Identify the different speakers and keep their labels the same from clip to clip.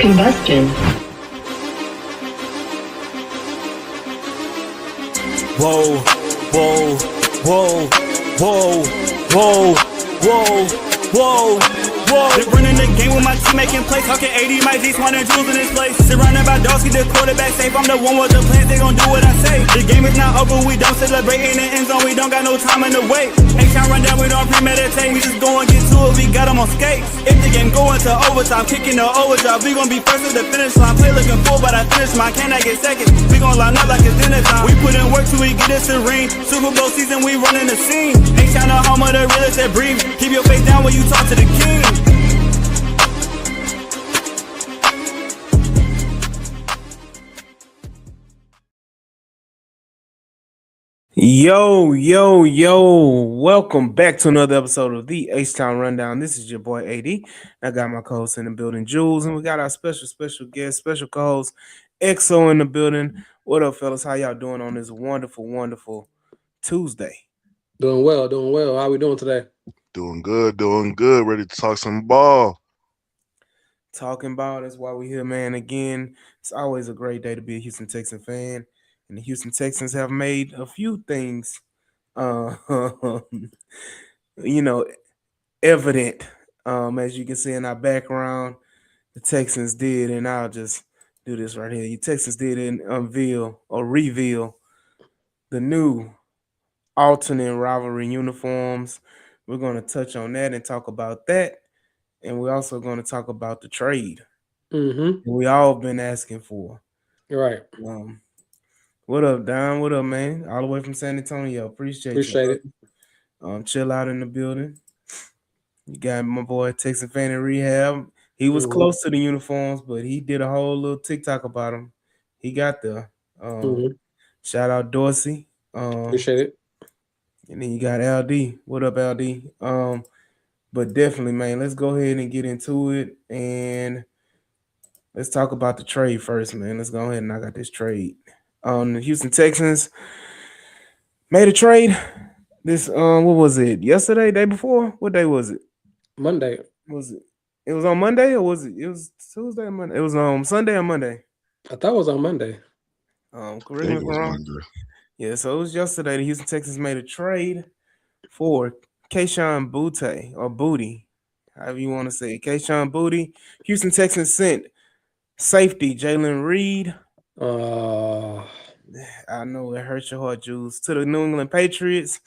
Speaker 1: Combustion.
Speaker 2: Whoa, whoa, whoa, whoa, whoa, whoa, whoa, whoa. Been running the game with my team making plays. Talking 80, my G's, 100 jewels in this place. Surrounded by dogs, keep the quarterback safe. I'm the one with the plans, they gon' do what I say. The game is not over, we don't celebrate. In the end zone, we don't got no time in the wait. H-Town run down, we don't premeditate. We just go and get to it, we got them on skates. If the game going to overtime, kicking the overdrive, we gon' be first at the finish line. Play looking full, but I finish mine. Can I get second? We gon' line up like it's dinner time. We put in work till we get us a ring. Super Bowl season, we running the scene. H-Town the home of the realest that breathe. Keep your face down when you talk to the king.
Speaker 3: Yo, welcome back to another episode of the H-Town Rundown. This is your boy AD. I got my co-host in the building, Jules, and we got our special guest, special co-host, EXO in the building. What up, fellas? How y'all doing on this wonderful Tuesday?
Speaker 4: Doing well. How we doing today?
Speaker 5: Doing good. Ready to talk some ball.
Speaker 3: Talking ball, that's why we here, man. Again, it's always a great day to be a Houston Texan fan. And the Houston Texans have made a few things, evident. As you can see in our background, the Texans did, and I'll just do this right here. The Texans did reveal the new alternate rivalry uniforms. We're going to touch on that and talk about that. And we're also going to talk about the trade we all been asking for.
Speaker 4: Right.
Speaker 3: What up, Don? What up, man? All the way from San Antonio. Appreciate
Speaker 4: it.
Speaker 3: Chill out in the building. You got my boy Texan fan in rehab. He was close to the uniforms, but he did a whole little TikTok about them. He got there. Shout out Dorsey.
Speaker 4: Appreciate it.
Speaker 3: And then you got LD. What up, LD? But definitely, man, let's go ahead and get into it. And let's talk about the trade first, man. Let's go ahead and knock out this trade. The Houston Texans made a trade. This what was it? Yesterday, day before? What day was it?
Speaker 4: Monday.
Speaker 3: Was it? It was on Monday, or was it? It was Tuesday or Monday. It was on Sunday or Monday.
Speaker 4: I thought it was on Monday.
Speaker 3: Correct me if I'm wrong. Yeah, so it was yesterday. The Houston Texans made a trade for Kayshon Boutte or Booty, however you want to say it. Kayshon Boutte. Houston Texans sent safety Jalen Reed. I know it hurts your heart, Jules. To the New England Patriots,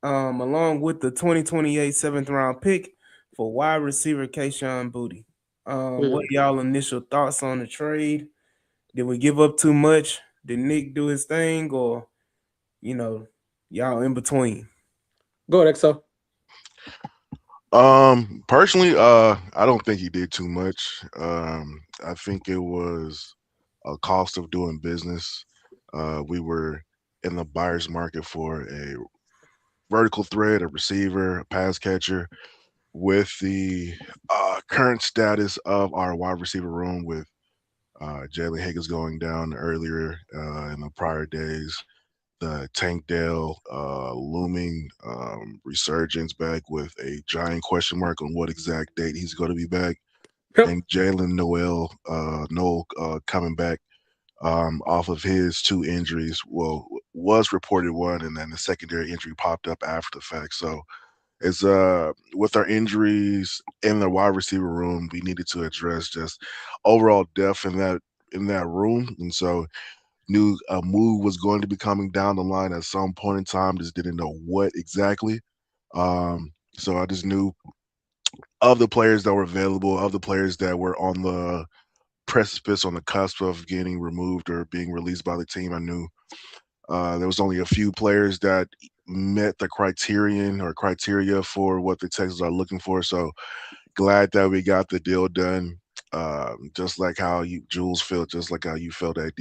Speaker 3: along with the 2028 7th round pick for wide receiver Kayshon Boutte. What y'all initial thoughts on the trade? Did we give up too much? Did Nick do his thing, or y'all in between?
Speaker 4: Go ahead, EXO.
Speaker 5: Personally, I don't think he did too much. I think it was a cost of doing business. We were in the buyer's market for a vertical threat, a receiver, a pass catcher. With the current status of our wide receiver room, with Jalen Higgins going down earlier in the prior days, the Tank Dell looming resurgence back with a giant question mark on what exact date he's going to be back. And Jalen Noel coming back off of his two injuries. Well, was reported one, and then the secondary injury popped up after the fact. So it's with our injuries in the wide receiver room, we needed to address just overall depth in that room. And so knew a move was going to be coming down the line at some point in time, just didn't know what exactly. So I just knew of the players that were available, of the players that were on the precipice, on the cusp of getting removed or being released by the team. I knew there was only a few players that met the criteria for what the Texans are looking for. So glad that we got the deal done. Just like how Jules felt, just like how you felt, AD.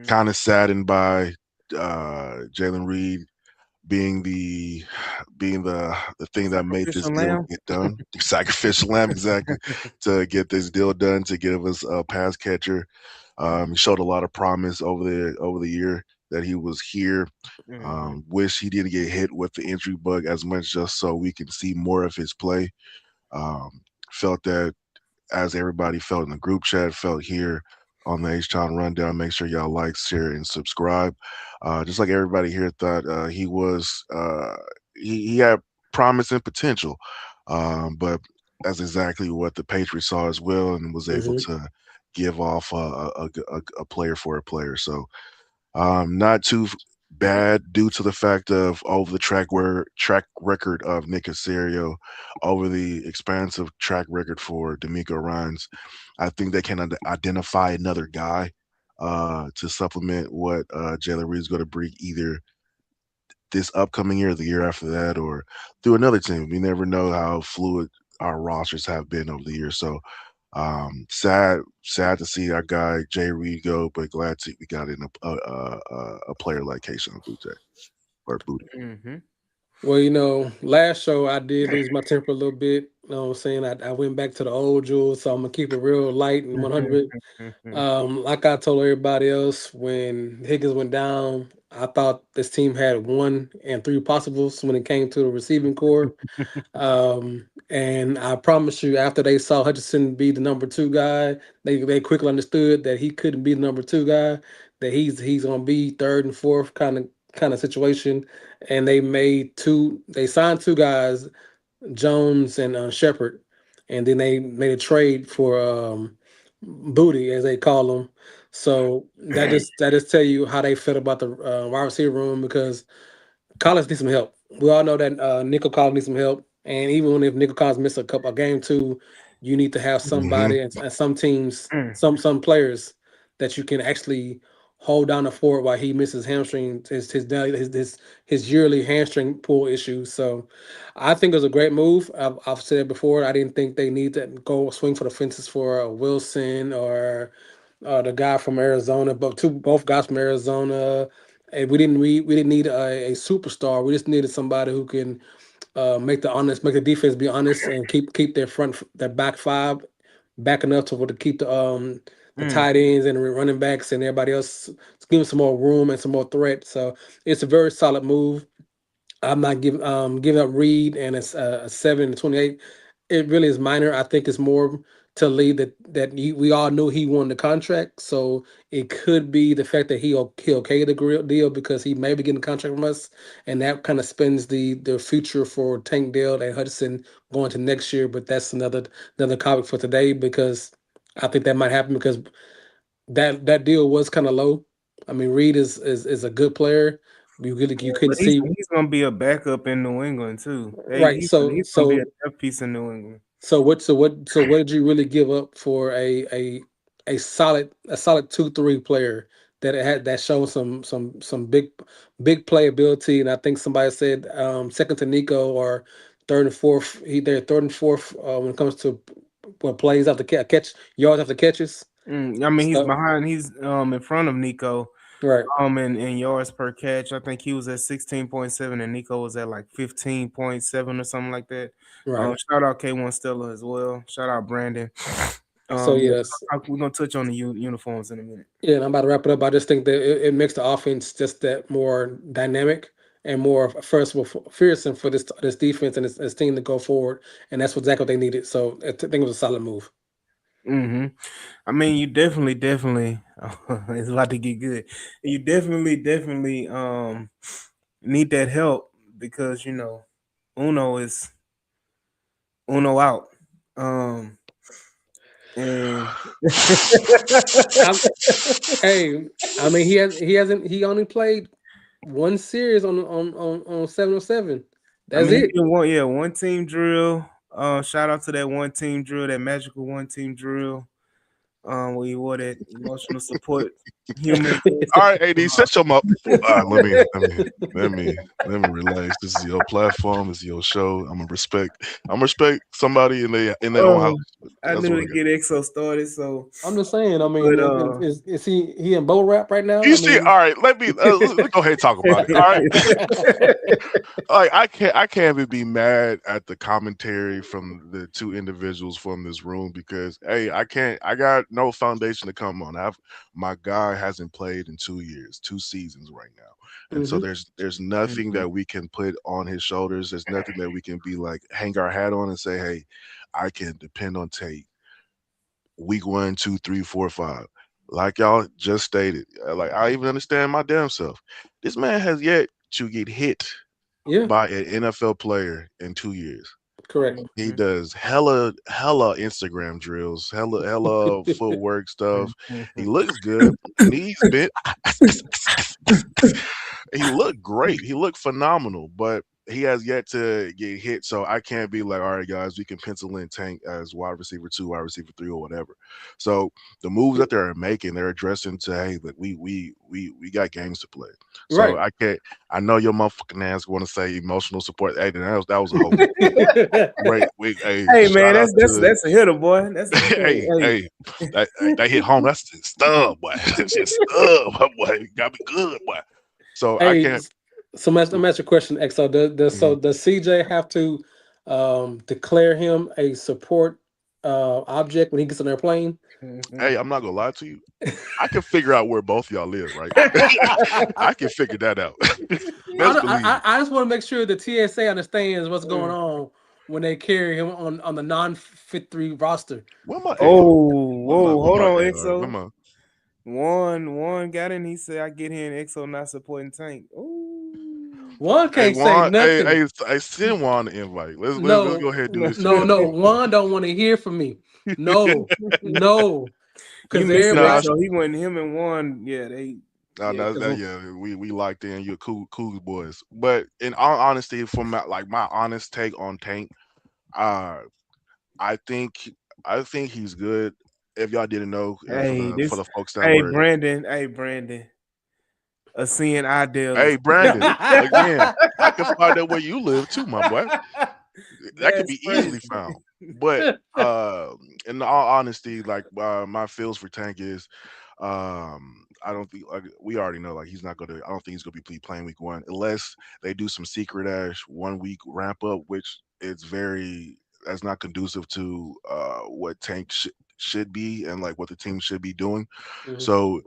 Speaker 5: Kind of saddened by Jalen Reed being the thing that made this deal get done. Sacrificial lamb, exactly, to get this deal done, to give us a pass catcher. He showed a lot of promise over the year that he was here. Wish he didn't get hit with the injury bug as much, just so we can see more of his play. Felt that as everybody felt in the group chat, felt here on the H-Town Rundown. Make sure y'all like, share, and subscribe. Just like everybody here thought he had promise and potential, but that's exactly what the Patriots saw as well, and was able
Speaker 4: Hmm.
Speaker 5: to give off a player for a player. So not too bad due to the fact of over the track record of Nick Casario, over the expansive track record for D'Amico Ryans. I think they can identify another guy to supplement what Jalen Reed's going to bring either this upcoming year, the year after that, or through another team. We never know how fluid our rosters have been over the years. So sad to see our guy Jay Reed go, but glad to we got in a player like Kayshawn Butte or Booty.
Speaker 3: Mm-hmm.
Speaker 4: Well, last show I did lose my temper a little bit. You know what I'm saying? I went back to the old jewels, so I'm gonna keep it real light and 100.
Speaker 3: Mm-hmm.
Speaker 4: Like I told everybody else, when Higgins went down, I thought this team had 1 and 3 possibles when it came to the receiving core. And I promise you, after they saw Hutchinson be the number 2 guy, they quickly understood that he couldn't be the number 2 guy. That he's gonna be third and fourth kind of situation. And they made two. They signed 2 guys, Jones and Shepard, and then they made a trade for Booty, as they call him. So that just tell you how they felt about the wide receiver room, because Collins needs some help. We all know that Nico Collins needs some help, and even if Nico Collins miss a game too, you need to have
Speaker 5: Hmm.
Speaker 4: somebody and some teams,
Speaker 3: Mm.
Speaker 4: some players that you can actually hold down the fort while he misses hamstring his yearly hamstring pull issues. So, I think it was a great move. I've said it before. I didn't think they need to go swing for the fences for Wilson or the guy from Arizona, but both guys from Arizona. And we didn't need a superstar. We just needed somebody who can make the defense be honest and keep their back five back enough to keep the
Speaker 3: Mm.
Speaker 4: tight ends and running backs and everybody else, to give them some more room and some more threat. So it's a very solid move. I'm not giving up Reed, and it's a 7-28. It really is minor. I think it's more to lead we all knew he won the contract, so it could be the fact that he okayed the deal because he may be getting a contract from us, and that kind of spends the future for Tank Dell and Hudson going to next year. But that's another topic for today, because I think that might happen because that deal was kind of low. I mean, Reed is a good player. You couldn't
Speaker 3: But he's
Speaker 4: see.
Speaker 3: he's gonna be a backup in New England too.
Speaker 4: Right. So
Speaker 3: He's gonna be a
Speaker 4: so
Speaker 3: depth piece in New England.
Speaker 4: so what did you really give up for a solid 2-3 player that showed some big playability? And I think somebody said second to Nico, or third and fourth. They're third and fourth when it comes to what plays after catch, yards after catches.
Speaker 3: I mean, he's
Speaker 4: So
Speaker 3: behind. He's in front of Nico.
Speaker 4: right,
Speaker 3: In yards per catch, I think he was at 16.7, and Nico was at like 15.7 or something like that.
Speaker 4: right.
Speaker 3: Shout out K1 Stella as well. Shout out Brandon.
Speaker 4: So
Speaker 3: Yeah,
Speaker 4: yes.
Speaker 3: we're gonna touch on the uniforms in a minute.
Speaker 4: Yeah, and I'm about to wrap it up. I just think that it makes the offense just that more dynamic and more fearsome for this defense and this team to go forward, and that's exactly what they needed. So I think it was a solid move.
Speaker 3: Hmm. I mean, you definitely it's about to get good. You definitely need that help because Uno is Uno out. Um, and
Speaker 4: I'm, hey, I mean he only played one series on 707.
Speaker 3: I
Speaker 4: That's
Speaker 3: mean, he
Speaker 4: it.
Speaker 3: did one team drill. Shout out to that one team drill, that magical one team drill. Where he wore that emotional support human.
Speaker 5: All right, AD, set your up. Let me relax. This is your platform. This is your show. I'm gonna respect somebody in their own
Speaker 3: Oh,
Speaker 5: house.
Speaker 3: I
Speaker 5: That's
Speaker 3: knew
Speaker 5: what
Speaker 3: to
Speaker 5: I got.
Speaker 3: get EXO started. So,
Speaker 4: I'm just saying. I mean,
Speaker 3: but
Speaker 4: is he in bowl rap right now?
Speaker 5: You
Speaker 4: I
Speaker 5: see,
Speaker 4: mean,
Speaker 5: all right. Let's go ahead and talk about it. All right. Like I can't even be mad at the commentary from the two individuals from this room because hey, I got no foundation to come on. My guy hasn't played in 2 years, 2 seasons right now. And so
Speaker 4: hmm
Speaker 5: there's nothing
Speaker 3: Mhm.
Speaker 5: that we can put on his shoulders. There's nothing that we can be like hang our hat on and say, hey, I can depend on Tate week 1, 2, 3, 4, 5. Like y'all just stated, like I even understand my damn self. This man has yet to get hit
Speaker 4: Yeah,
Speaker 5: by an NFL player in 2 years.
Speaker 4: correct.
Speaker 5: He does hella Instagram drills, hella footwork stuff. He looks good. Knees bent. He looked great. He looked phenomenal, but he has yet to get hit. So I can't be like, all right, guys, we can pencil in Tank as wide receiver 2, wide receiver 3, or whatever. So the moves that they're making, they're addressing to, hey, look, we got games to play. So
Speaker 4: Right.
Speaker 5: I can't. I know your motherfucking ass want to say emotional support. Hey, that was a whole. Wait, wait, hey,
Speaker 3: Hey man,
Speaker 5: shout out to
Speaker 3: that's a hitter, boy. That's a
Speaker 5: hey,
Speaker 3: hey.
Speaker 5: hey, that hit home. That's just stub, boy. That shit stub, my boy. Got me good, boy. So I
Speaker 4: Hey,
Speaker 5: can't.
Speaker 4: so let me ask you a question, XO.
Speaker 5: Mhm.
Speaker 4: Does CJ have to declare him a support object when he gets on their plane?
Speaker 5: Hey, I'm not gonna lie to you. I can figure out where both y'all live, right? I can figure that out. Best believe it.
Speaker 4: I just want to make sure the TSA understands what's going
Speaker 3: Mm.
Speaker 4: on when they carry him on the non-fit three roster.
Speaker 5: Where my AR?
Speaker 3: Oh, whoa,
Speaker 5: Where
Speaker 3: hold
Speaker 5: my
Speaker 3: on,
Speaker 5: AR? Where
Speaker 3: EXO.
Speaker 5: my
Speaker 3: One got in. He said, "I get here and EXO not supporting Tank." Ooh,
Speaker 4: One
Speaker 5: hey
Speaker 4: can't say
Speaker 5: Juan? Hey,
Speaker 4: nothing.
Speaker 5: send Juan the invite. Let's
Speaker 4: No,
Speaker 5: go ahead and do this
Speaker 4: no.
Speaker 5: together.
Speaker 4: One don't want to hear from me. No, no,
Speaker 3: you
Speaker 4: because
Speaker 3: missed it,
Speaker 5: Nah,
Speaker 4: everybody.
Speaker 3: EXO. He went him and one. Yeah, they.
Speaker 5: nah,
Speaker 3: Yeah,
Speaker 5: nah,
Speaker 3: cause
Speaker 5: that, yeah, we locked in. You're cool boys. But in all honesty, from my honest take on Tank, uh, I think I think he's good. If y'all didn't know,
Speaker 3: hey,
Speaker 5: for
Speaker 3: this,
Speaker 5: the folks that were,
Speaker 3: Hey Brandon, a seeing ideal
Speaker 5: hey
Speaker 3: is
Speaker 5: Brandon, again, I can find out where you live too, my boy. That could
Speaker 3: that's
Speaker 5: be easily
Speaker 3: crazy.
Speaker 5: found. But in all honesty, like my feels for Tank is, I don't think like we already know like he's not gonna. I don't think he's gonna be playing week 1 unless they do some secret ass 1 week ramp up, which it's very that's not conducive to what Tank should be and like what the team should be doing.
Speaker 4: Mhm.
Speaker 5: So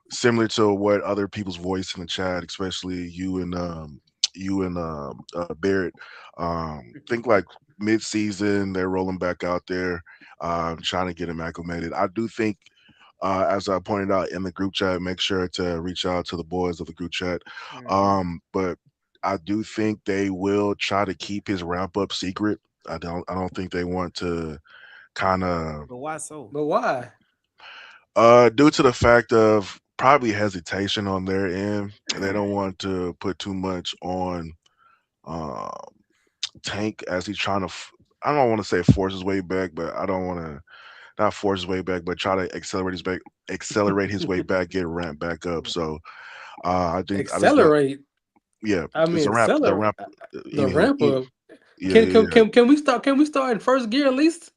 Speaker 5: similar to what other people's voice in the chat, especially you and Barrett. Think like mid-season they're rolling back out there, trying to get him acclimated. I do think. As I pointed out in the group chat, make sure to reach out to the boys of the group chat.
Speaker 3: Mhm.
Speaker 5: But I do think they will try to keep his ramp up secret. I don't think they want to kind of
Speaker 3: But why so?
Speaker 4: But why?
Speaker 5: due to the fact of probably hesitation on their end, and they don't want to put too much on uh, Tank as he's trying to. I don't want to say force his way back, but I don't want to not force his way back, but try to accelerate his way back, get ramped back up. So I think I just don't.
Speaker 4: Accelerate.
Speaker 5: Yeah,
Speaker 4: I
Speaker 5: it's
Speaker 4: mean,
Speaker 5: a ramp. The
Speaker 4: accelerate.
Speaker 5: ramp.
Speaker 4: The
Speaker 5: Anywho,
Speaker 4: ramp up.
Speaker 5: yeah, yeah, yeah.
Speaker 4: Can we start? Can we start in first gear at least?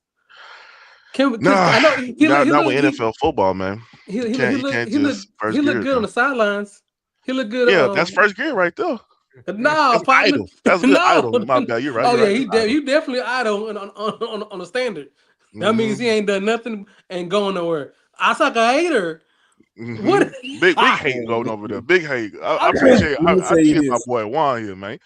Speaker 4: Can we? Because
Speaker 5: Nah,
Speaker 4: I know he look
Speaker 5: not with NFL football, man. You can't you can't just
Speaker 4: he
Speaker 5: first
Speaker 4: look
Speaker 5: gear
Speaker 4: good on
Speaker 5: now.
Speaker 4: the sidelines. He look good.
Speaker 5: Yeah, that's first gear right there.
Speaker 4: Nah,
Speaker 5: That's
Speaker 4: partner.
Speaker 5: idle. That's good
Speaker 4: No.
Speaker 5: idle. My bad. You're right.
Speaker 4: Oh
Speaker 5: You're
Speaker 4: yeah,
Speaker 5: right. That's idle.
Speaker 4: you definitely idle on the standard. That means he
Speaker 5: Hmm.
Speaker 4: ain't done nothing and going nowhere. I suck a hater.
Speaker 5: Hmm.
Speaker 4: What?
Speaker 5: Big hate going over there. Big hate. I
Speaker 4: I'm
Speaker 3: Let
Speaker 5: appreciate.
Speaker 3: me
Speaker 5: I
Speaker 3: tell you
Speaker 5: appreciate my
Speaker 3: this.
Speaker 5: boy Juan here, man.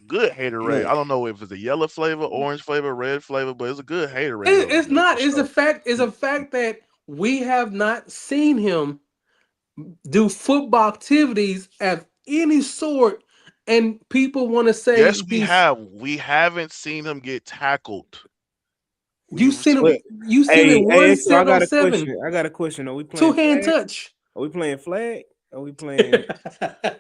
Speaker 5: Good haterade.
Speaker 3: Look,
Speaker 5: I don't know if it's a yellow flavor, orange flavor, red flavor, but it's a good haterade over
Speaker 4: It's
Speaker 5: there for
Speaker 4: not. It's a
Speaker 5: sure.
Speaker 4: fact. It's a fact that we have not seen him do football activities of any sort, and people want to say
Speaker 5: Yes, we
Speaker 4: he's.
Speaker 5: have. We haven't seen him get tackled.
Speaker 4: You
Speaker 5: We've
Speaker 4: seen him.
Speaker 3: what?
Speaker 4: You seen him
Speaker 3: Hey,
Speaker 4: one
Speaker 3: so I
Speaker 4: seven on
Speaker 3: got a
Speaker 4: seven,
Speaker 3: question. I got a question. Are we
Speaker 4: two
Speaker 3: playing
Speaker 4: hand
Speaker 3: flag?
Speaker 4: touch.
Speaker 3: Are we playing flag? Are we playing?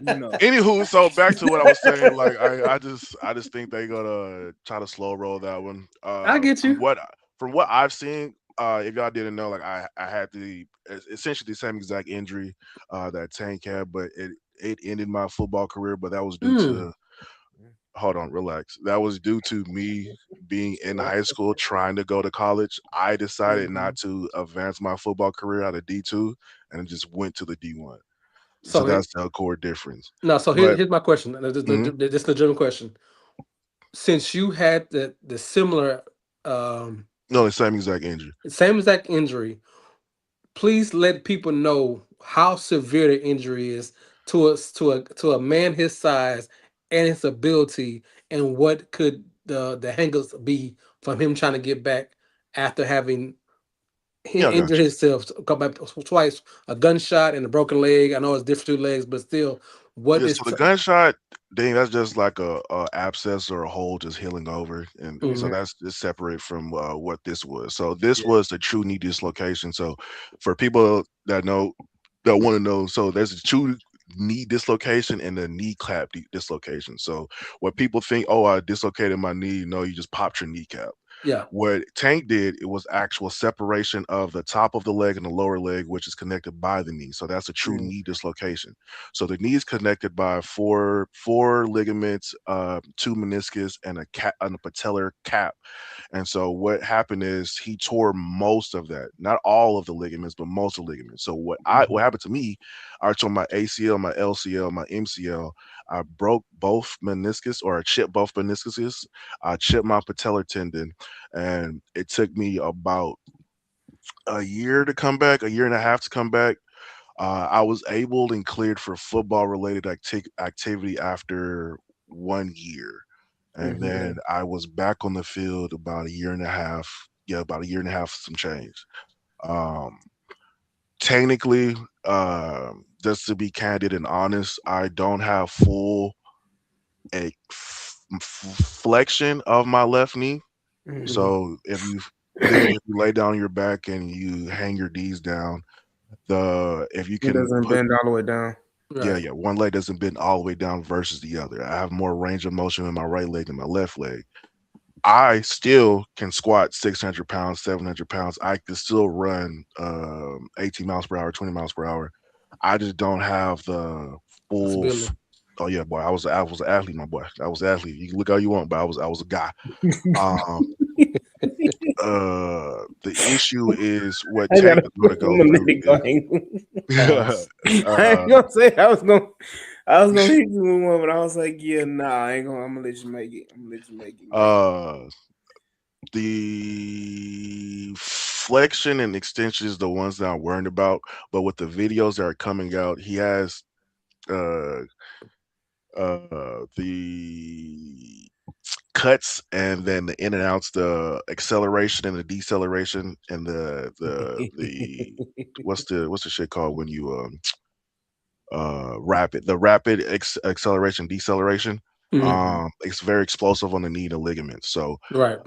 Speaker 3: You know.
Speaker 5: Anywho, so back to what I was saying, like I just think they gonna try to slow roll that one.
Speaker 4: I get you.
Speaker 5: From what I've seen, if y'all didn't know, like I had essentially the same exact injury that Tank had, but it ended my football career. But that was due
Speaker 4: Mm.
Speaker 5: to hold on, relax. That was due to me being in high school trying to go to college. I decided
Speaker 3: Mhm.
Speaker 5: not to advance my football career out of D2 and just went to the D1. So
Speaker 4: So
Speaker 5: that's the core difference.
Speaker 4: no. So
Speaker 5: But
Speaker 4: here's my question.
Speaker 5: mhm,
Speaker 4: This legitimate question. Since you had the similar um
Speaker 5: no, the same exact injury.
Speaker 4: same exact injury, please let people know how severe the injury is to a man his size and his ability, and what could the hangers be from him trying to get back after having he
Speaker 5: Yeah, I
Speaker 4: injured
Speaker 5: got you.
Speaker 4: himself twice, a gunshot and a broken leg. I know it's different two legs, but still, what
Speaker 5: Yeah,
Speaker 4: is
Speaker 5: so the gunshot, dang, that's just like a abscess or a hole just healing over, and so
Speaker 4: Mhm.
Speaker 5: that's just separate from what this was. So this
Speaker 4: Yeah.
Speaker 5: was the true knee dislocation. So for people that know, that want to know, so there's a true knee dislocation and a kneecap dislocation. So what people think, oh, I dislocated my knee. No, you just popped your kneecap.
Speaker 4: Yeah.
Speaker 5: What Tank did, it was actual separation of the top of the leg and the lower leg, which is connected by the knee. So that's a true
Speaker 3: Mm.
Speaker 5: knee dislocation. So the knee is connected by four ligaments, two meniscus, and a patellar cap. And so what happened is he tore most of that, not all of the ligaments, but most of the ligaments. So
Speaker 3: Mhm.
Speaker 5: what happened to me, I tore my ACL, my LCL, my MCL. I broke both meniscus, or I chipped both meniscuses. I chipped my patellar tendon, and it took me about a year to come back, a year and a half to come back. I was able and cleared for football related activity after 1 year. And
Speaker 4: Mhm.
Speaker 3: Yeah.
Speaker 5: then I was back on the field about a year and a half. Yeah, about a year and a half, some change. Um, Technically, just to be candid and honest, I don't have full flexion of my left knee.
Speaker 3: Mhm.
Speaker 4: Mhm.
Speaker 5: So literally, if you lay down on your back and you hang your knees down, if you
Speaker 3: It
Speaker 5: can
Speaker 3: doesn't
Speaker 5: put,
Speaker 3: bend all the way down.
Speaker 5: yeah,
Speaker 4: Right.
Speaker 5: yeah, one leg doesn't bend all the way down versus the other. I have more range of motion in my right leg than my left leg. I still can squat 600 pounds, 700 pounds. I can still run 18 miles per hour, 20 miles per hour. I just don't have the full.
Speaker 4: Possibility.
Speaker 5: Oh yeah, boy, I was an athlete, my boy. I was an athlete. You can look how you want, but I was a guy. Um, the issue is what
Speaker 3: I
Speaker 5: Tank
Speaker 3: gotta.
Speaker 5: is going to
Speaker 3: I'm
Speaker 5: go
Speaker 3: gonna let
Speaker 5: through
Speaker 3: it go. I ain't
Speaker 5: is,
Speaker 3: I ain't
Speaker 5: uh,
Speaker 3: gonna say I was gonna hit you with one, but I was like, yeah, nah, I ain't gonna. I'm gonna let you make it. I'm gonna let you make it, man.
Speaker 5: uh, the flexion and extension is the ones that I'm worried about. But with the videos that are coming out, he has uh the cuts and then the in and outs, the acceleration and the deceleration and the what's the shit called when you rapid acceleration deceleration.
Speaker 4: Mhm.
Speaker 5: It's very explosive on the knee and ligaments. So
Speaker 4: Right.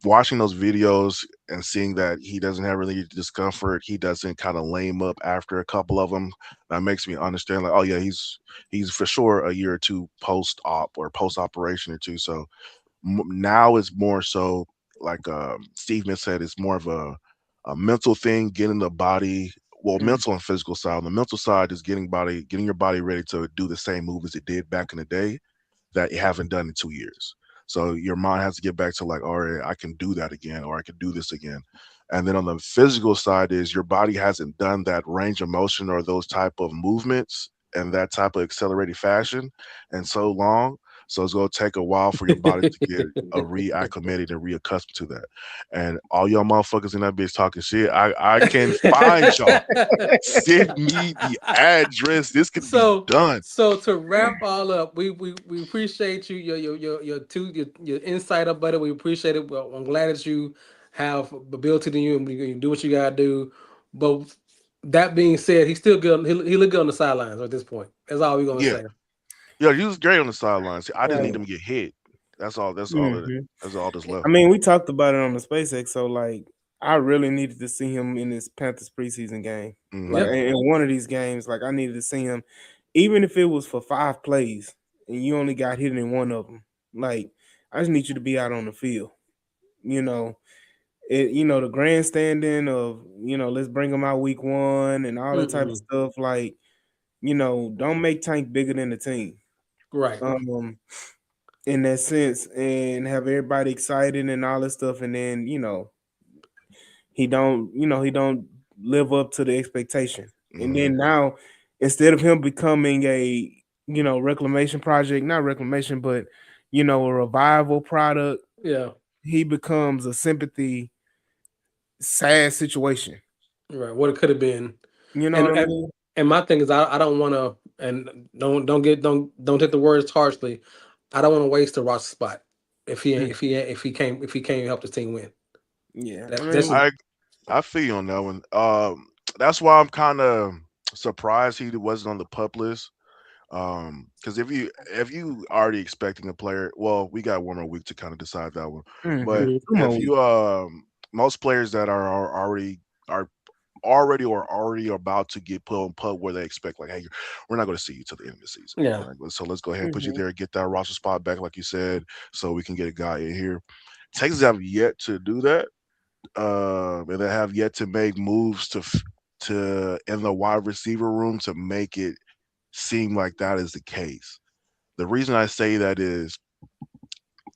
Speaker 5: watching those videos and seeing that he doesn't have really discomfort, he doesn't kind of lame up after a couple of them, that makes me understand like, oh yeah, he's for sure a year or two post op or post operation or two. So now it's more so like Steven said, it's more of a mental thing, getting the body, well,
Speaker 3: Mm.
Speaker 5: mental and physical side. On the mental side is getting your body ready to do the same move as it did back in the day that you haven't done in 2 years. So your mind has to get back to like, all right, I can do that again, or I can do this again. And then on the physical side is your body hasn't done that range of motion or those type of movements and that type of accelerated fashion and so long. So it's gonna take a while for your body to get reacclimated and reaccustomed to that. And all y'all motherfuckers in that bitch talking shit, I can find y'all. Send me the address. This could be
Speaker 4: So,
Speaker 5: done.
Speaker 4: so to wrap all up, we appreciate you, your insight up, buddy. We appreciate it. Well, I'm glad that you have ability to you and you do what you gotta do. But that being said, he's still good. He look good on the sidelines at this point. That's all we're gonna
Speaker 5: Yeah.
Speaker 4: say.
Speaker 5: Yeah, he was great on the sidelines. I just need
Speaker 3: Right.
Speaker 5: him to get hit. That's all.
Speaker 3: Hmm.
Speaker 5: That's all that's left.
Speaker 3: I mean, we talked about it on the SpaceX, so like, I really needed to see him in this Panthers preseason game. Like,
Speaker 5: Hmm.
Speaker 4: Yeah.
Speaker 3: in one of these games, like, I needed to see him, even if it was for 5 plays and you only got hit in one of them. Like, I just need you to be out on the field. You know, the grandstanding of, let's bring him out week 1 and all that type of
Speaker 4: Mm-mm.
Speaker 3: stuff. Like, don't make Tank bigger than the team.
Speaker 4: Right.
Speaker 3: Um, in that sense, and have everybody excited and all that stuff, and then he don't live up to the expectation. And
Speaker 5: Hmm.
Speaker 3: then now, instead of him becoming a reclamation project, not reclamation, but a revival product,
Speaker 4: Yeah.
Speaker 3: he becomes a sympathy sad situation.
Speaker 4: Right. What it could have been.
Speaker 3: You know
Speaker 4: And
Speaker 3: what I
Speaker 4: and,
Speaker 3: mean?
Speaker 4: and my thing is I don't want to, and don't take the words harshly. I don't want to waste a roster spot if he
Speaker 3: Mm.
Speaker 4: if he if he can't help the team win.
Speaker 3: Yeah, I
Speaker 4: That's
Speaker 3: mean,
Speaker 5: I I feel you on that one. That's why I'm kind of surprised he wasn't on the pup list. Because if you already expecting a player, well, we got one more week to kind of decide that one. But
Speaker 3: Two
Speaker 4: Mhm.
Speaker 3: more
Speaker 5: if
Speaker 3: weeks.
Speaker 5: you most players that are already about to get put on pup where they expect like, hey, we're not going to see you till the end of the season.
Speaker 4: Yeah.
Speaker 5: All right, so let's go ahead and put you
Speaker 3: Mhm.
Speaker 5: there, get that roster spot back, like you said, so we can get a guy in here. Texans have yet to do that, and they have yet to make moves to in the wide receiver room to make it seem like that is the case. The reason I say that is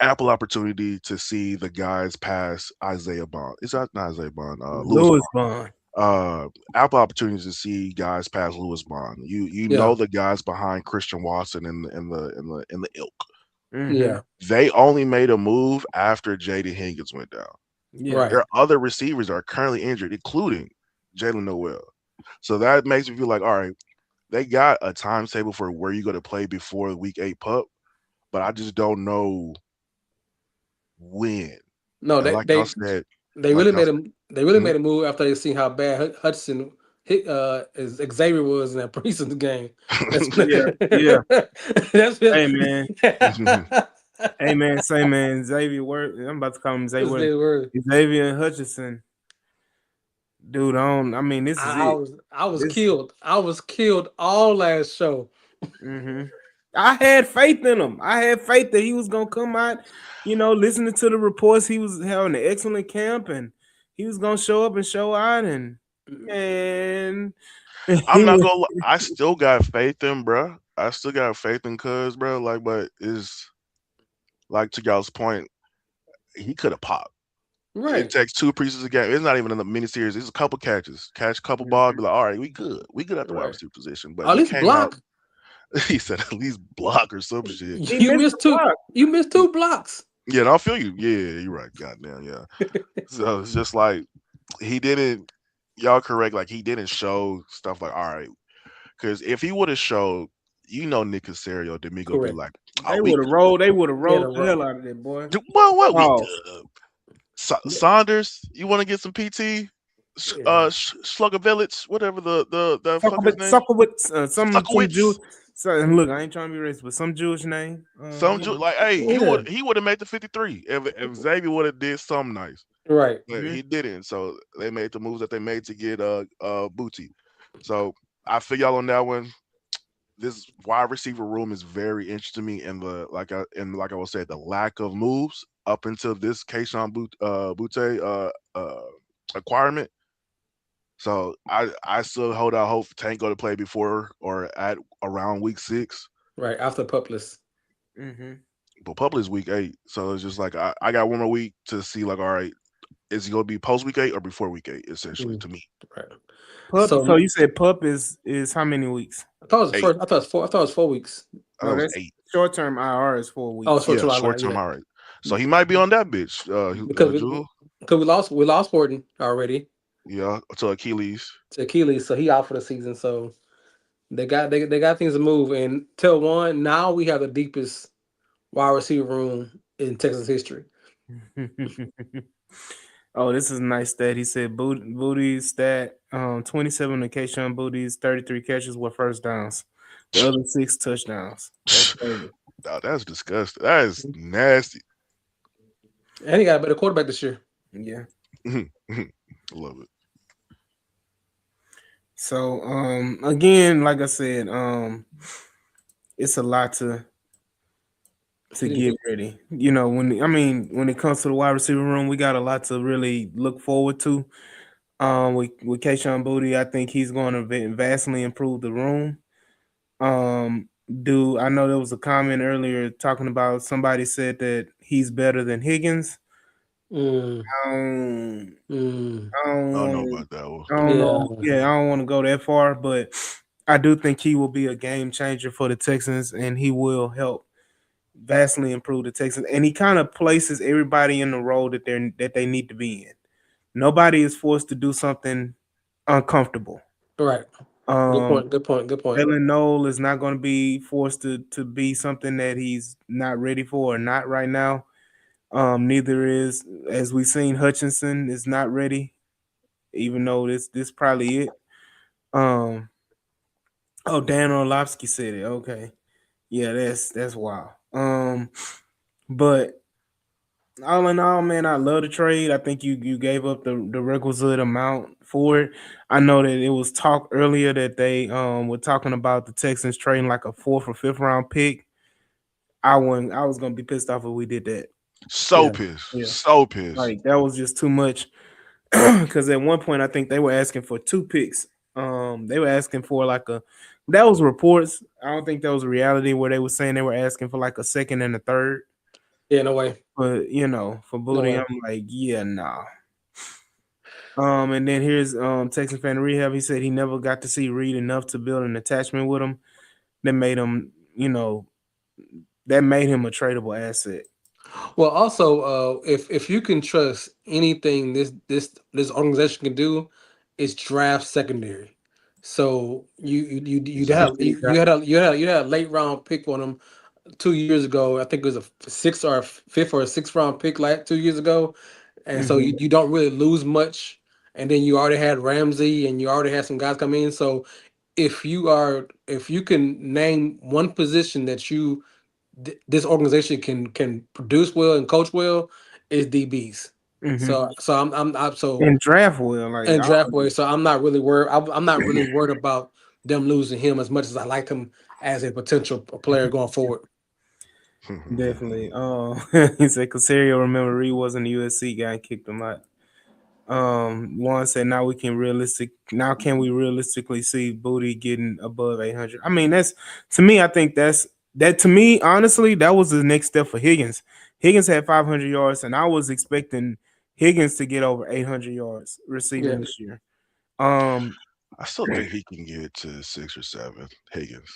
Speaker 5: ample opportunity to see the guys pass Isaiah Bond. Is that not Isaiah Bond? Lewis
Speaker 3: Louis Bond.
Speaker 5: ample opportunities to see guys past Lewis Bond. You
Speaker 4: Yeah.
Speaker 5: know the guys behind Christian Watson in the ilk.
Speaker 3: Mm-hmm.
Speaker 4: Yeah.
Speaker 5: They only made a move after Jaden Higgins went down.
Speaker 3: Yeah.
Speaker 4: Right.
Speaker 5: There are other receivers that are currently injured, including Jalen Noel. So that makes me feel like, all right, they got a timetable for where you're going to play before week 8 pup, but I just don't know when.
Speaker 4: No,
Speaker 5: And
Speaker 4: they
Speaker 5: like y'all
Speaker 4: they
Speaker 5: said,
Speaker 4: they
Speaker 5: like
Speaker 4: really
Speaker 5: y'all,
Speaker 4: made a they really
Speaker 5: mhm.
Speaker 4: made a move after they seen how bad Hudson hit as Xavier was in that preseason game. That's
Speaker 3: Yeah. Yeah.
Speaker 4: that's
Speaker 3: Hey man.
Speaker 4: that's
Speaker 3: Hey man. Say man. Xavier Word. I'm about to call him Xavier.
Speaker 4: their word.
Speaker 3: Xavier Hutchinson. Dude, I mean, this is it.
Speaker 4: I was
Speaker 3: This.
Speaker 4: killed. I was killed all last show.
Speaker 3: Mm-hmm. I had faith in him. I had faith that he was gonna come out. Listening to the reports, he was having an excellent camp, and he was gonna show up and show out. And
Speaker 5: I'm not gonna. I still got faith in, bro. I still got faith in Cuz, bro. Like, but is like to y'all's point, he could have popped. It
Speaker 4: Right.
Speaker 5: takes two pieces of game. It's not even in the mini series. It's a couple catches, catch a couple balls,
Speaker 3: Mhm.
Speaker 5: be like, all right, we good. We good at the wide
Speaker 4: Right.
Speaker 5: receiver position. But
Speaker 4: At
Speaker 5: he
Speaker 4: least
Speaker 5: came out.
Speaker 4: block.
Speaker 5: He said at least block or some shit.
Speaker 3: He
Speaker 4: You
Speaker 3: missed
Speaker 4: missed
Speaker 3: the
Speaker 4: two.
Speaker 3: block.
Speaker 4: You missed two blocks.
Speaker 5: Yeah, and I feel you. Yeah, you're right. Goddamn, yeah. So it's just like he didn't. Y'all correct. Like he didn't show stuff like, all right, because if he would have showed, Nick Casario, D'Amico be
Speaker 4: Correct.
Speaker 5: like, oh,
Speaker 3: They
Speaker 5: we
Speaker 3: would have
Speaker 5: good.
Speaker 3: rolled. They would have
Speaker 4: Yeah.
Speaker 3: rolled
Speaker 4: The
Speaker 3: the hell out of that boy.
Speaker 5: Well, what we
Speaker 3: Pause.
Speaker 5: good. Saunders, you want to get some PT?
Speaker 4: yeah.
Speaker 5: Slugger Village, whatever the fuck his
Speaker 3: Suckowitz,
Speaker 5: name.
Speaker 3: Suckowitz, some Jew.
Speaker 5: Suckowitz.
Speaker 3: So, and look, I ain't trying to be racist, but some Jewish name.
Speaker 5: Like, hey,
Speaker 4: Yeah.
Speaker 5: he would have made the 53 if Xavier would have did something nice,
Speaker 4: Right.
Speaker 5: but
Speaker 3: Mhm.
Speaker 5: he didn't. So they made the moves that they made to get Booty. So I feel y'all on that one. This wide receiver room is very interesting to me, and like I was saying, the lack of moves up until this Kayshawn Butte acquirement. So I still hold out hope for Tank go to play before or at around week 6.
Speaker 4: Right. After Pupless.
Speaker 3: Mhm.
Speaker 5: But public is week 8, so it's just like I got one more week to see. Like, all right, is he gonna be post week 8 or before week 8? Essentially,
Speaker 4: Mm,
Speaker 5: to me,
Speaker 4: right.
Speaker 3: Pup. So
Speaker 4: So
Speaker 3: you said pup is how many weeks?
Speaker 4: I thought it was
Speaker 5: eight.
Speaker 4: first. I thought it was four. I thought it was 4 weeks.
Speaker 5: I thought
Speaker 3: No,
Speaker 5: it was
Speaker 3: that's
Speaker 5: 8.
Speaker 3: short term IR is four
Speaker 4: Oh,
Speaker 3: weeks.
Speaker 4: short
Speaker 5: Yeah,
Speaker 4: July.
Speaker 5: short
Speaker 4: Like,
Speaker 5: term.
Speaker 4: yeah.
Speaker 5: All right, so he might be on that bitch.
Speaker 4: Because
Speaker 5: Jewel.
Speaker 4: we lost Horton already
Speaker 5: Yeah, to Achilles.
Speaker 4: to Achilles, so he out for the season. So they got things to move. And till one now we have the deepest wide receiver room in Texas history.
Speaker 3: Oh, this is a nice stat. He said Booty's stat 27 occasion Booty's 33 catches were first downs. The other six touchdowns. That's crazy.
Speaker 5: Oh, that's disgusting. That is nasty.
Speaker 4: And he got a better quarterback this year.
Speaker 3: Yeah.
Speaker 5: Love it.
Speaker 3: So again, like I said, it's a lot to
Speaker 4: He didn't
Speaker 3: get
Speaker 4: get
Speaker 3: ready. When it comes to the wide receiver room, we got a lot to really look forward to. With Kayshawn Booty, I think he's going to vastly improve the room. Do I know there was a comment earlier talking about somebody said that he's better than Higgins.
Speaker 4: mm,
Speaker 3: Um,
Speaker 4: mm,
Speaker 3: I don't
Speaker 5: I don't know
Speaker 3: want
Speaker 5: about that one.
Speaker 3: I don't
Speaker 4: yeah.
Speaker 3: know. Yeah, I don't want to go that far, but I do think he will be a game changer for the Texans, and he will help vastly improve the Texans. And he kind of places everybody in the role that they need to be in. Nobody is forced to do something uncomfortable.
Speaker 4: Right. Good
Speaker 3: Um,
Speaker 4: point. Good point. Good point.
Speaker 3: Jalen Noel is not going to be forced to be something that he's not ready for or not right now. Neither is, as we've seen, Hutchinson is not ready. even though this probably it. Um, oh, Dan Orlovsky said it. Okay, yeah, that's wild. But all in all, man, I love the trade. I think you gave up the requisite amount for it. I know that it was talk earlier that they were talking about the Texans trading like a fourth or fifth round pick. I was gonna be pissed off if we did that.
Speaker 5: So
Speaker 4: Yeah.
Speaker 5: pissed.
Speaker 3: Yeah,
Speaker 5: So pissed.
Speaker 3: like that was just too much. Because at one point I think they were asking for two picks. They were asking for like a that was reports. I don't think that was reality where they were saying they were asking for like a second and a third.
Speaker 4: Yeah, no way.
Speaker 3: But for
Speaker 4: No
Speaker 3: Booty,
Speaker 4: way.
Speaker 3: I'm like, yeah, nah. And then here's Texas fan rehab. He said he never got to see Reed enough to build an attachment with him. That made him, that made him a tradable asset.
Speaker 4: Well, also, if you can trust anything this organization can do, is draft secondary. So
Speaker 5: Exactly.
Speaker 4: you had a late round pick on them 2 years ago. I think it was a sixth or a fifth or a sixth round pick like 2 years ago, and so
Speaker 3: Hmm.
Speaker 4: you don't really lose much. And then you already had Ramsey, and you already had some guys come in. So if you can name one position that this organization can produce well and coach well, is DBs.
Speaker 3: Hmm.
Speaker 4: So I'm so
Speaker 3: And draft well, like
Speaker 4: and draft way. So I'm not really worried. I'm not really worried about them losing him as much as I like him as a potential player going forward.
Speaker 3: definitely. He said Casario remember Reed wasn't a USC guy and kicked him out. One said now can we realistically see Booty getting above 800? I mean, that's to me, I think that to me, honestly, that was the next step for Higgins. Higgins had 500 yards, and I was expecting Higgins to get over 800 yards receiving
Speaker 4: Yeah.
Speaker 3: this year. Um,
Speaker 5: I still think he can get to 6 or 7. Higgins.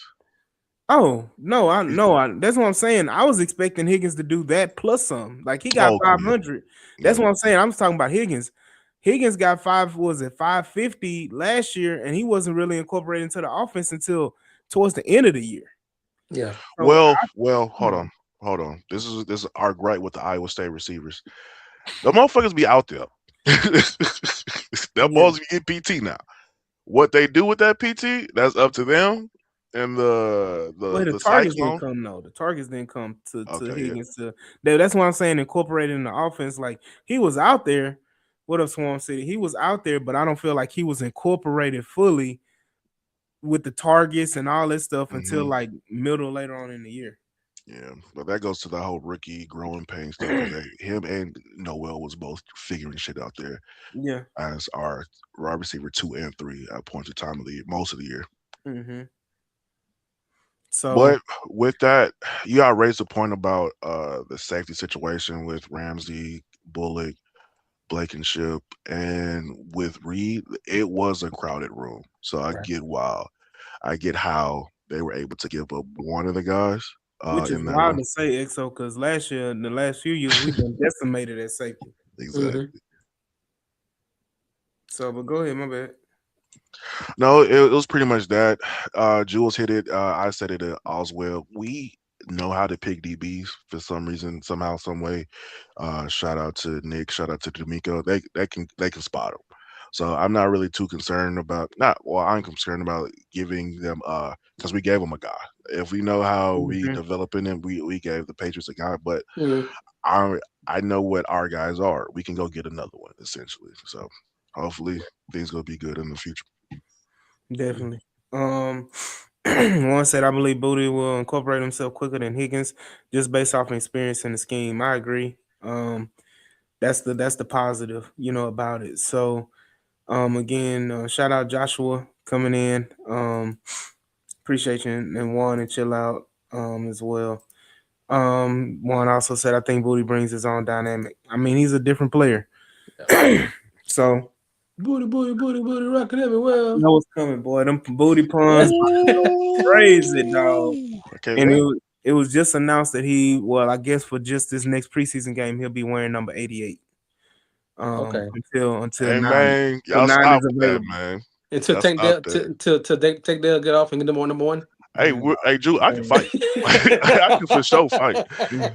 Speaker 3: oh no, I know that's what I'm saying. I was expecting Higgins to do that plus some. Like he got
Speaker 5: Oh, yeah.
Speaker 3: 500. That's
Speaker 5: Yeah.
Speaker 3: what I'm saying. I'm talking about Higgins. Higgins got was it 550 last year, and he wasn't really incorporated into the offense until towards the end of the year.
Speaker 4: Yeah.
Speaker 3: So
Speaker 5: Well,
Speaker 3: you
Speaker 5: hold
Speaker 3: know,
Speaker 5: on. Hold on. This is our gripe with the Iowa State receivers. The motherfuckers be out there. They're
Speaker 3: yeah.
Speaker 5: supposed to get PT now. What they do with that PT, that's up to them and the
Speaker 3: Well,
Speaker 5: the
Speaker 3: the
Speaker 5: the
Speaker 3: targets didn't
Speaker 5: Cyclone.
Speaker 3: come though. The targets didn't come to
Speaker 5: Okay, yeah.
Speaker 3: Higgins to that's why I'm saying incorporated in the offense. Like he was out there. What up, Swarm City? He was out there, but I don't feel like he was incorporated fully with the targets and all this stuff until
Speaker 5: Hmm.
Speaker 3: like middle later on in the year.
Speaker 5: Yeah, but that goes to the whole rookie growing pain stuff because him and Noel was both figuring shit out there
Speaker 3: Yeah.
Speaker 5: as our wide receiver 2 and 3 at points of time of the year, most of the year.
Speaker 3: Hmm. So
Speaker 5: But with that, you got raised a point about the safety situation with Ramsey, Bullock, Blankenship, and with Reed, it was a crowded room. So I
Speaker 4: Right.
Speaker 5: get why. I get how they were able to give up one of the guys
Speaker 3: which is
Speaker 5: in that
Speaker 3: wild
Speaker 5: room.
Speaker 3: to say, EXO, because last year, in the last few years, we've been decimated at safety.
Speaker 4: Hmm.
Speaker 5: Exactly.
Speaker 3: So, but go ahead, my bad.
Speaker 5: No, it was pretty much that. Jules hit it. I said it as well. We know how to pick DBs for some reason, somehow, some way. Shout out to Nick. Shout out to D'Amico. They can spot them. So I'm not really too concerned about not. Well, I'm concerned about giving them because we gave them a guy. If we know how we
Speaker 3: Hmm.
Speaker 5: developing them, we gave the Patriots a guy. But
Speaker 4: Hmm.
Speaker 5: I I know what our guys are. We can go get another one essentially. So hopefully things gonna be good in the future.
Speaker 3: Definitely. Um, one said, I believe Booty will incorporate himself quicker than Higgins, just based off experience in the scheme. I agree. That's the positive, about it. So, again, shout out Joshua coming in. Appreciate you and Juan and chill out as well. Juan also said I think Booty brings his own dynamic. I mean, he's a different player.
Speaker 4: Yeah.
Speaker 3: So
Speaker 4: Booty, booty, booty, booty, rocking
Speaker 3: you
Speaker 4: everywhere.
Speaker 3: know what's coming, boy. Them booty puns crazy, dog.
Speaker 5: Ooh, I can't
Speaker 3: And
Speaker 5: wait.
Speaker 3: it was just announced that I guess for just this next preseason game, he'll be wearing number 88.
Speaker 4: Okay.
Speaker 3: Until
Speaker 5: Hey
Speaker 3: nine
Speaker 5: man,
Speaker 3: till
Speaker 5: y'all
Speaker 3: nine
Speaker 5: stop
Speaker 3: is
Speaker 5: with that,
Speaker 3: available.
Speaker 5: man.
Speaker 4: And to
Speaker 5: Y'all
Speaker 4: take
Speaker 5: stop
Speaker 4: that
Speaker 5: that.
Speaker 4: to take Dale get off and get them on number one.
Speaker 5: Hey, hey, Drew, I can fight. I can for sure fight.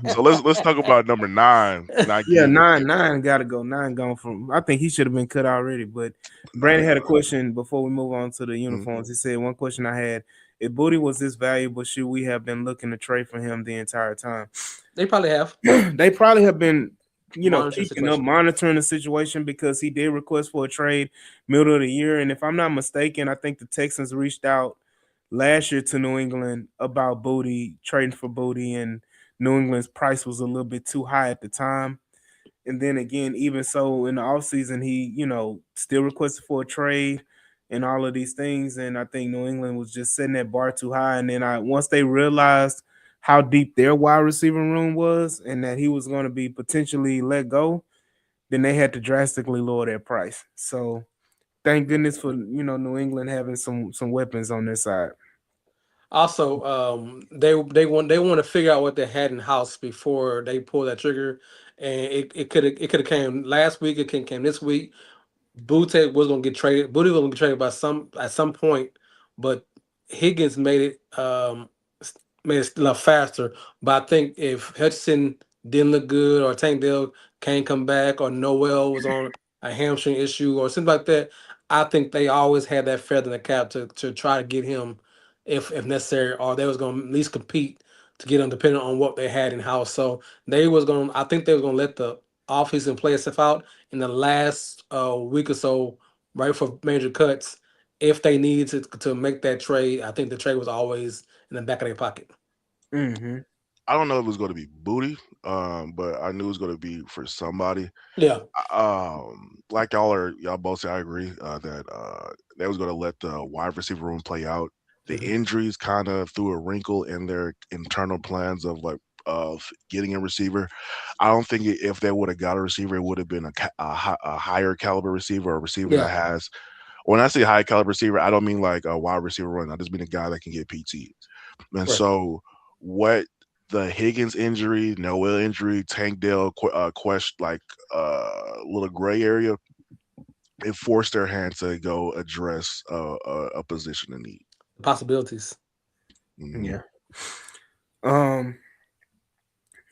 Speaker 5: So let's talk about number 9. Not
Speaker 3: Yeah,
Speaker 5: giving.
Speaker 3: nine got to go. Nine gone from. I think he should have been cut already. But
Speaker 5: Nah,
Speaker 3: Brandon had a question before we move on to the
Speaker 5: mm,
Speaker 3: uniforms. He said one question I had: if Booty was this valuable, should we have been looking to trade for him the entire time?
Speaker 4: They probably have
Speaker 3: They probably have been,
Speaker 4: monitoring
Speaker 3: peeking up,
Speaker 4: situation.
Speaker 3: monitoring the situation because he did request for a trade middle of the year. And if I'm not mistaken, I think the Texans reached out last year to New England about Booty, trading for Booty, and New England's price was a little bit too high at the time. And then again, even so, in the offseason, he, still requested for a trade and all of these things. And I think New England was just setting that bar too high. And then once they realized how deep their wide receiver room was and that he was going to be potentially let go, then they had to drastically lower their price. So thank goodness for New England having some weapons on their side.
Speaker 4: Also, they want to figure out what they had in house before they pull that trigger, and it could have came last week. It came this week. Booty was gonna get traded. Booty was gonna get traded by some at some point, but Higgins made it a lot faster. But I think if Hudson didn't look good, or Tank Dell can't come back, or Noel was on a hamstring issue, or something like that, I think they always had that feather in the cap to try to get him if necessary, or they was gonna at least compete to get him, depending on what they had in house. So I think they was gonna let the offseason play itself out in the last week or so, right for major cuts. If they needed to make that trade, I think the trade was always in the back of their pocket.
Speaker 3: Mm-hmm.
Speaker 5: I don't know if it was going to be Booty, but I knew it was going to be for somebody.
Speaker 4: Yeah,
Speaker 5: Like y'all both say, I agree that they was going to let the wide receiver room play out. The
Speaker 4: hmm
Speaker 5: injuries kind of threw a wrinkle in their internal plans of getting a receiver. I don't think if they would have got a receiver, it would have been a higher caliber receiver, a receiver that
Speaker 4: yeah,
Speaker 5: has. When I say high caliber receiver, I don't mean like a wide receiver run. I just mean a guy that can get PT. And
Speaker 4: right.
Speaker 5: so what the Higgins injury, Noel injury, Tank Dell question, like little gray area, it forced their hand to go address a position in need.
Speaker 4: Possibilities.
Speaker 5: Mhm.
Speaker 3: Yeah. Um.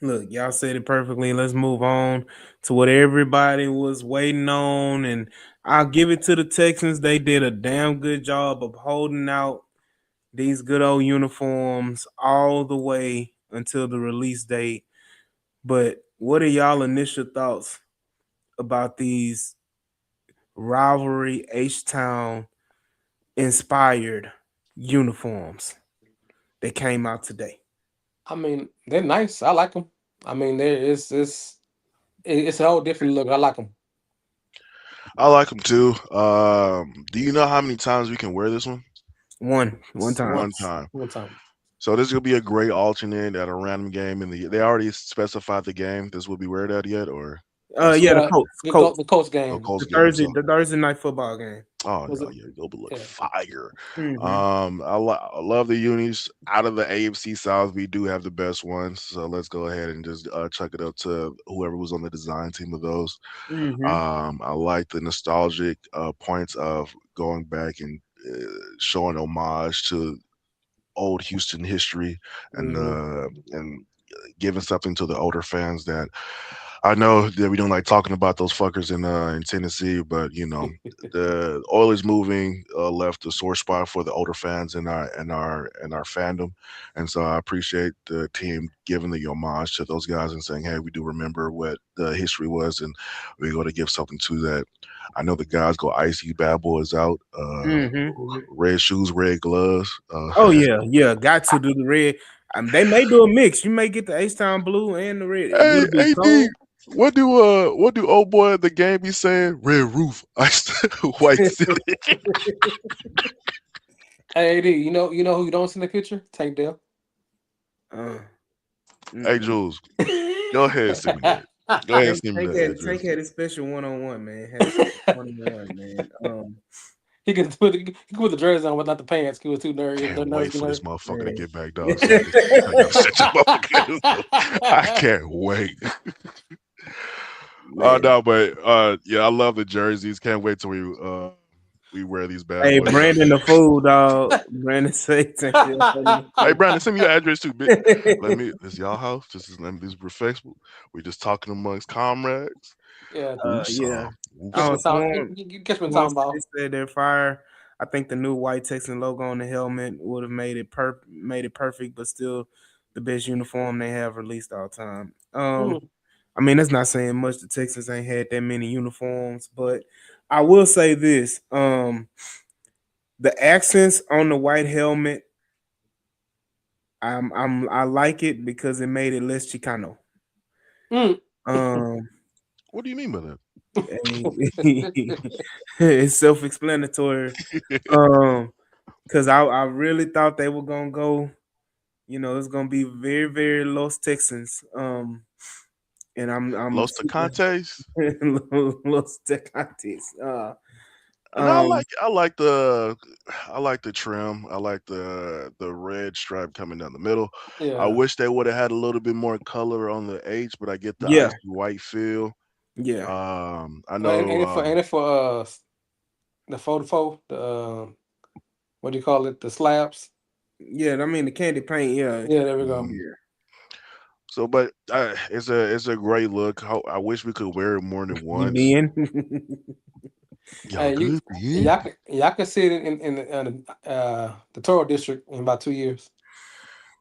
Speaker 3: Look, y'all said it perfectly. Let's move on to what everybody was waiting on, and I'll give it to the Texans. They did a damn good job of holding out these good old uniforms all the way until the release date. But what are y'all initial thoughts about these rivalry H Town inspired uniforms that came out today?
Speaker 4: I mean, they're nice. I like them. I mean, it's a whole different look. I like them.
Speaker 5: I like them too. Do you know how many times we can wear this one?
Speaker 3: One time.
Speaker 5: One
Speaker 4: Once,
Speaker 5: time.
Speaker 4: one time.
Speaker 5: So this is gonna be a great alternate at a random game in the. They already specified the game. This will be where that yet, or that's
Speaker 3: Yeah, the
Speaker 4: Yeah,
Speaker 3: Colts. Colts.
Speaker 4: the Colts
Speaker 5: a
Speaker 4: game.
Speaker 5: Colts
Speaker 3: The
Speaker 5: game.
Speaker 3: Thursday,
Speaker 5: So
Speaker 3: the Thursday night football game.
Speaker 5: oh
Speaker 4: Was
Speaker 5: no,
Speaker 4: it?
Speaker 5: yeah, it'll look
Speaker 4: Yeah.
Speaker 5: fire.
Speaker 3: Mm-hmm.
Speaker 5: I love the unis out of the AFC South. We do have the best ones, so let's go ahead and just chuck it up to whoever was on the design team of those.
Speaker 3: Mm-hmm.
Speaker 5: I like the nostalgic points of going back and showing homage to old Houston history
Speaker 4: hmm
Speaker 5: and giving something to the older fans that I know that we don't like talking about those fuckers in Tennessee, but the Oilers moving left a sore spot for the older fans in our fandom, and so I appreciate the team giving the homage to those guys and saying, "Hey, we do remember what the history was, and we're going to give something to that." I know the guys go icy bad boys out,
Speaker 3: Mm-hmm.
Speaker 5: red shoes, red gloves.
Speaker 3: Oh yeah, yeah. Got to do the red. They may do a mix. You may get the H Town blue and the red. A
Speaker 5: Hey,
Speaker 3: little bit
Speaker 5: AD,
Speaker 3: cold.
Speaker 5: what do old boy at the game be saying? Red roof, white city.
Speaker 4: Hey, AD, you know who you don't see in the picture? Tank Dell.
Speaker 3: uh,
Speaker 5: Hey,
Speaker 3: mm-mm.
Speaker 5: Jules, go ahead, send me that. Go ahead and send me that
Speaker 3: Tank
Speaker 5: address.
Speaker 3: had his special 1-on-1, man. Had a special 1-on-1, man.
Speaker 4: He could put the jersey on, but not the pants. He was too nervous.
Speaker 5: Can't wait for this
Speaker 4: Nervous.
Speaker 5: motherfucker to
Speaker 3: man.
Speaker 5: get back, dog, so I can shut your motherfucker down. I can't wait.
Speaker 3: Man.
Speaker 5: No, but yeah, I love the jerseys. Can't wait till we we wear these bad
Speaker 3: Hey,
Speaker 5: boys out
Speaker 3: Brandon,
Speaker 5: there.
Speaker 3: the fool, dog. Brandon says that
Speaker 5: Hey,
Speaker 3: shit.
Speaker 5: Brandon, send me your address too, bitch. This is y'all house. Let me. This is respectful. We just talking amongst comrades.
Speaker 4: Yeah,
Speaker 3: Yeah.
Speaker 5: Woosah,
Speaker 4: catch
Speaker 3: Oh,
Speaker 4: me
Speaker 5: woosah.
Speaker 4: talk.
Speaker 3: Swarm.
Speaker 4: You catch me
Speaker 3: Swarm
Speaker 4: talking
Speaker 3: said
Speaker 4: about.
Speaker 3: they said they're fire. I think the new white Texan logo on the helmet would have made it perfect, but still the best uniform they have released all time.
Speaker 4: Mm,
Speaker 3: I mean, that's not saying much. The Texans ain't had that many uniforms, but I will say this: the accents on the white helmet, I like it because it made it less Chicano.
Speaker 4: mm.
Speaker 3: Um,
Speaker 5: What do you mean by that?
Speaker 3: it's self-explanatory. Because I really thought they were gonna go. You know, it's gonna be very very Los Texans. And I'm
Speaker 5: Los
Speaker 3: super
Speaker 5: Tacantes.
Speaker 3: Los Tecates.
Speaker 5: And I
Speaker 3: Um,
Speaker 5: like I like the trim. I like the red stripe coming down the middle. I
Speaker 4: Yeah.
Speaker 5: wish they would have had a little bit more color on the H, but I get the
Speaker 3: yeah,
Speaker 5: icy white feel.
Speaker 3: yeah,
Speaker 5: I
Speaker 4: But
Speaker 5: know
Speaker 4: ain't it for the photo the what do you call it, the slabs?
Speaker 3: yeah. I mean the candy paint. Yeah,
Speaker 4: Yeah, there we go.
Speaker 5: mhm.
Speaker 3: yeah.
Speaker 5: So, but it's a great look. I wish we could wear it more than
Speaker 3: You
Speaker 5: once.
Speaker 3: being
Speaker 5: Y'all
Speaker 4: Hey,
Speaker 5: good, man?
Speaker 4: y'all can see it the Toro district in about 2 years.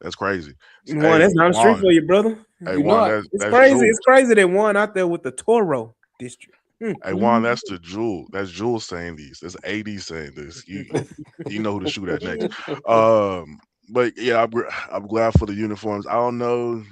Speaker 5: That's crazy.
Speaker 3: one.
Speaker 5: Hey,
Speaker 3: That's not a street
Speaker 5: Juan.
Speaker 3: for you, brother.
Speaker 5: Hey,
Speaker 4: You know
Speaker 5: Juan.
Speaker 4: it.
Speaker 3: It's
Speaker 5: That's
Speaker 3: crazy.
Speaker 5: Jewel.
Speaker 3: It's crazy that one out there with the Toro district.
Speaker 5: Hey, Juan. That's the Jewel. That's Jewel saying these. That's AD saying this. You know who to shoot at next. But yeah, I'm glad for the uniforms. I don't know.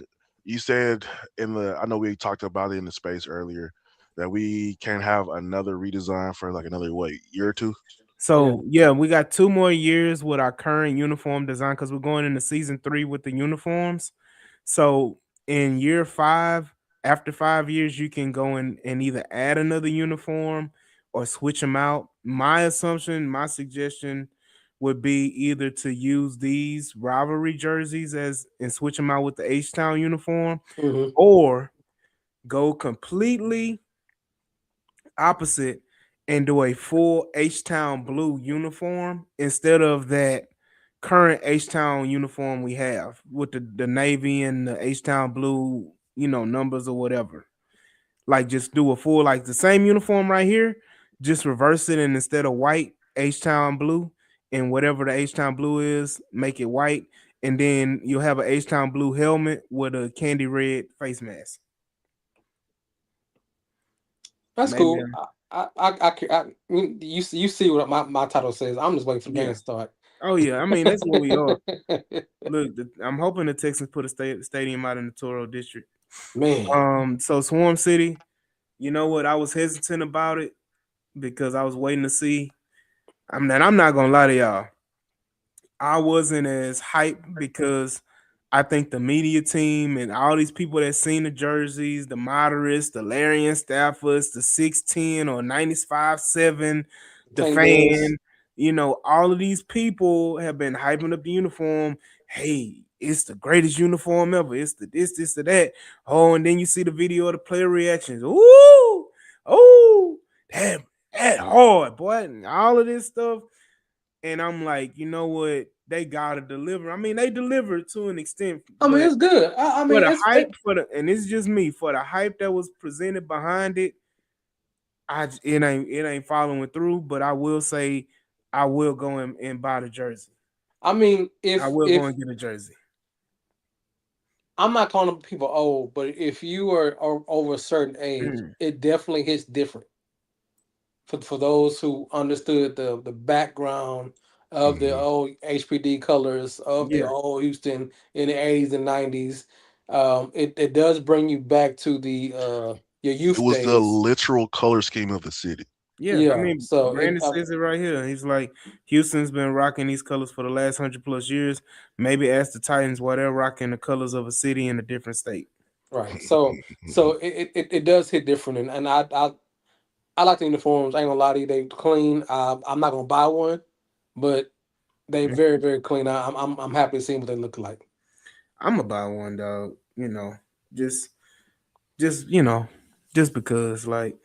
Speaker 5: You said I know we talked about it in the space earlier that we can have another redesign for like another year or two.
Speaker 4: Yeah.
Speaker 3: So yeah, we got 2 more years with our current uniform design because we're going into season 3 with the uniforms. So in year 5, after 5 years, you can go in and either add another uniform or switch them out. My assumption, my suggestion would be either to use these rivalry jerseys as and switch them out with the H Town uniform,
Speaker 4: Hmm.
Speaker 3: or go completely opposite and do a full H Town blue uniform instead of that current H Town uniform we have with the navy and the H Town blue, numbers or whatever. Like just do a full like the same uniform right here, just reverse it and instead of white, H Town blue, and whatever the H Town blue is, make it white, and then you'll have an H Town blue helmet with a candy red face mask.
Speaker 4: That's
Speaker 3: Maybe.
Speaker 4: cool. You see what my title says. I'm just waiting for the game
Speaker 3: Yeah.
Speaker 4: to start.
Speaker 3: Oh yeah. I mean, that's what we are. Look, I'm hoping the Texans put a stadium out in the Toro district.
Speaker 4: Man,
Speaker 3: So Swarm City, you know what? I was hesitant about it because I was waiting to see. I'm not gonna lie to y'all. I wasn't as hyped because I think the media team and all these people that seen the jerseys, the moderates, the Larian Staffords, the 6'10" or 95'7", the
Speaker 4: Tank Daniels.
Speaker 3: fan, all of these people have been hyping up the uniform. Hey, it's the greatest uniform ever. It's the this, the that. Oh, and then you see the video of the player reactions. Ooh, oh, that hard, boy. And all of this stuff. And I'm like, you know what? They gotta deliver. I mean, they delivered to an extent,
Speaker 4: I mean,
Speaker 3: but
Speaker 4: it's good. I
Speaker 3: for
Speaker 4: mean,
Speaker 3: the
Speaker 4: it's
Speaker 3: hype, and it's just me, for the hype that was presented behind it, it ain't following through. But I will say, I will go and buy the jersey.
Speaker 4: I mean,
Speaker 3: I
Speaker 4: if
Speaker 3: will go and get a jersey.
Speaker 4: I'm not calling people old, but if you are over a certain age,
Speaker 3: Mm,
Speaker 4: it definitely hits different for those who understood the background of the
Speaker 5: Hmm.
Speaker 4: old HPD colors of the
Speaker 3: yeah,
Speaker 4: old Houston in the 80s and 90s. It does bring you back to the your
Speaker 5: It
Speaker 4: youth
Speaker 5: was the
Speaker 4: days.
Speaker 5: literal color scheme of the city.
Speaker 3: yeah. I
Speaker 4: Yeah,
Speaker 3: mean,
Speaker 4: so
Speaker 3: Brandon says it right here. He's like, Houston's been rocking these colors for the last 100+ years. Maybe ask the Titans why they're rocking the colors of a city in a different state.
Speaker 4: right. So it does hit different, and I like the uniforms. I ain't gonna lie to you, they clean. I'm not gonna buy one, but they very very clean. I'm happy to see what they look like.
Speaker 3: I'm gonna buy one, dog. Just just because, like,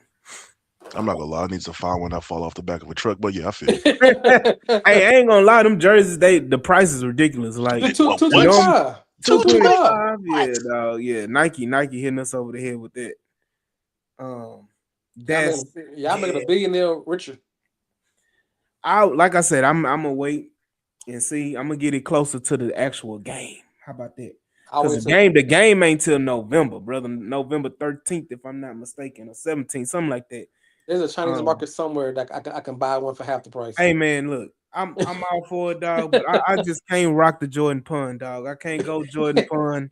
Speaker 5: I'm not gonna lie, I need to find one that fall off the back of a truck. But yeah, I feel you.
Speaker 3: Hey, I ain't gonna lie, them jerseys, the price is ridiculous. Like
Speaker 4: Two
Speaker 5: What?
Speaker 4: two
Speaker 3: you
Speaker 4: twenty
Speaker 5: What?
Speaker 3: know,
Speaker 4: five.
Speaker 3: two
Speaker 4: Two twenty
Speaker 3: twenty
Speaker 5: 225?
Speaker 4: five.
Speaker 3: five.
Speaker 5: What?
Speaker 3: Yeah, dog. Yeah, Nike hitting us over the head with that. Um,
Speaker 4: Y'all
Speaker 3: that's
Speaker 4: making y'all making a
Speaker 3: yeah.
Speaker 4: billionaire richer.
Speaker 3: I like I said, I'm gonna wait and see. I'm gonna get it closer to the actual game. How about that?
Speaker 4: I
Speaker 3: Cause
Speaker 4: wait till
Speaker 3: the game ain't till November, brother. November 13th, if I'm not mistaken, or 17th, something like that.
Speaker 4: there's a Chinese
Speaker 3: Um,
Speaker 4: market somewhere that I can buy one for half the price.
Speaker 3: hey man, look, I'm all for it, dog, but I just can't rock the Jordan pun, dog. I can't go Jordan pun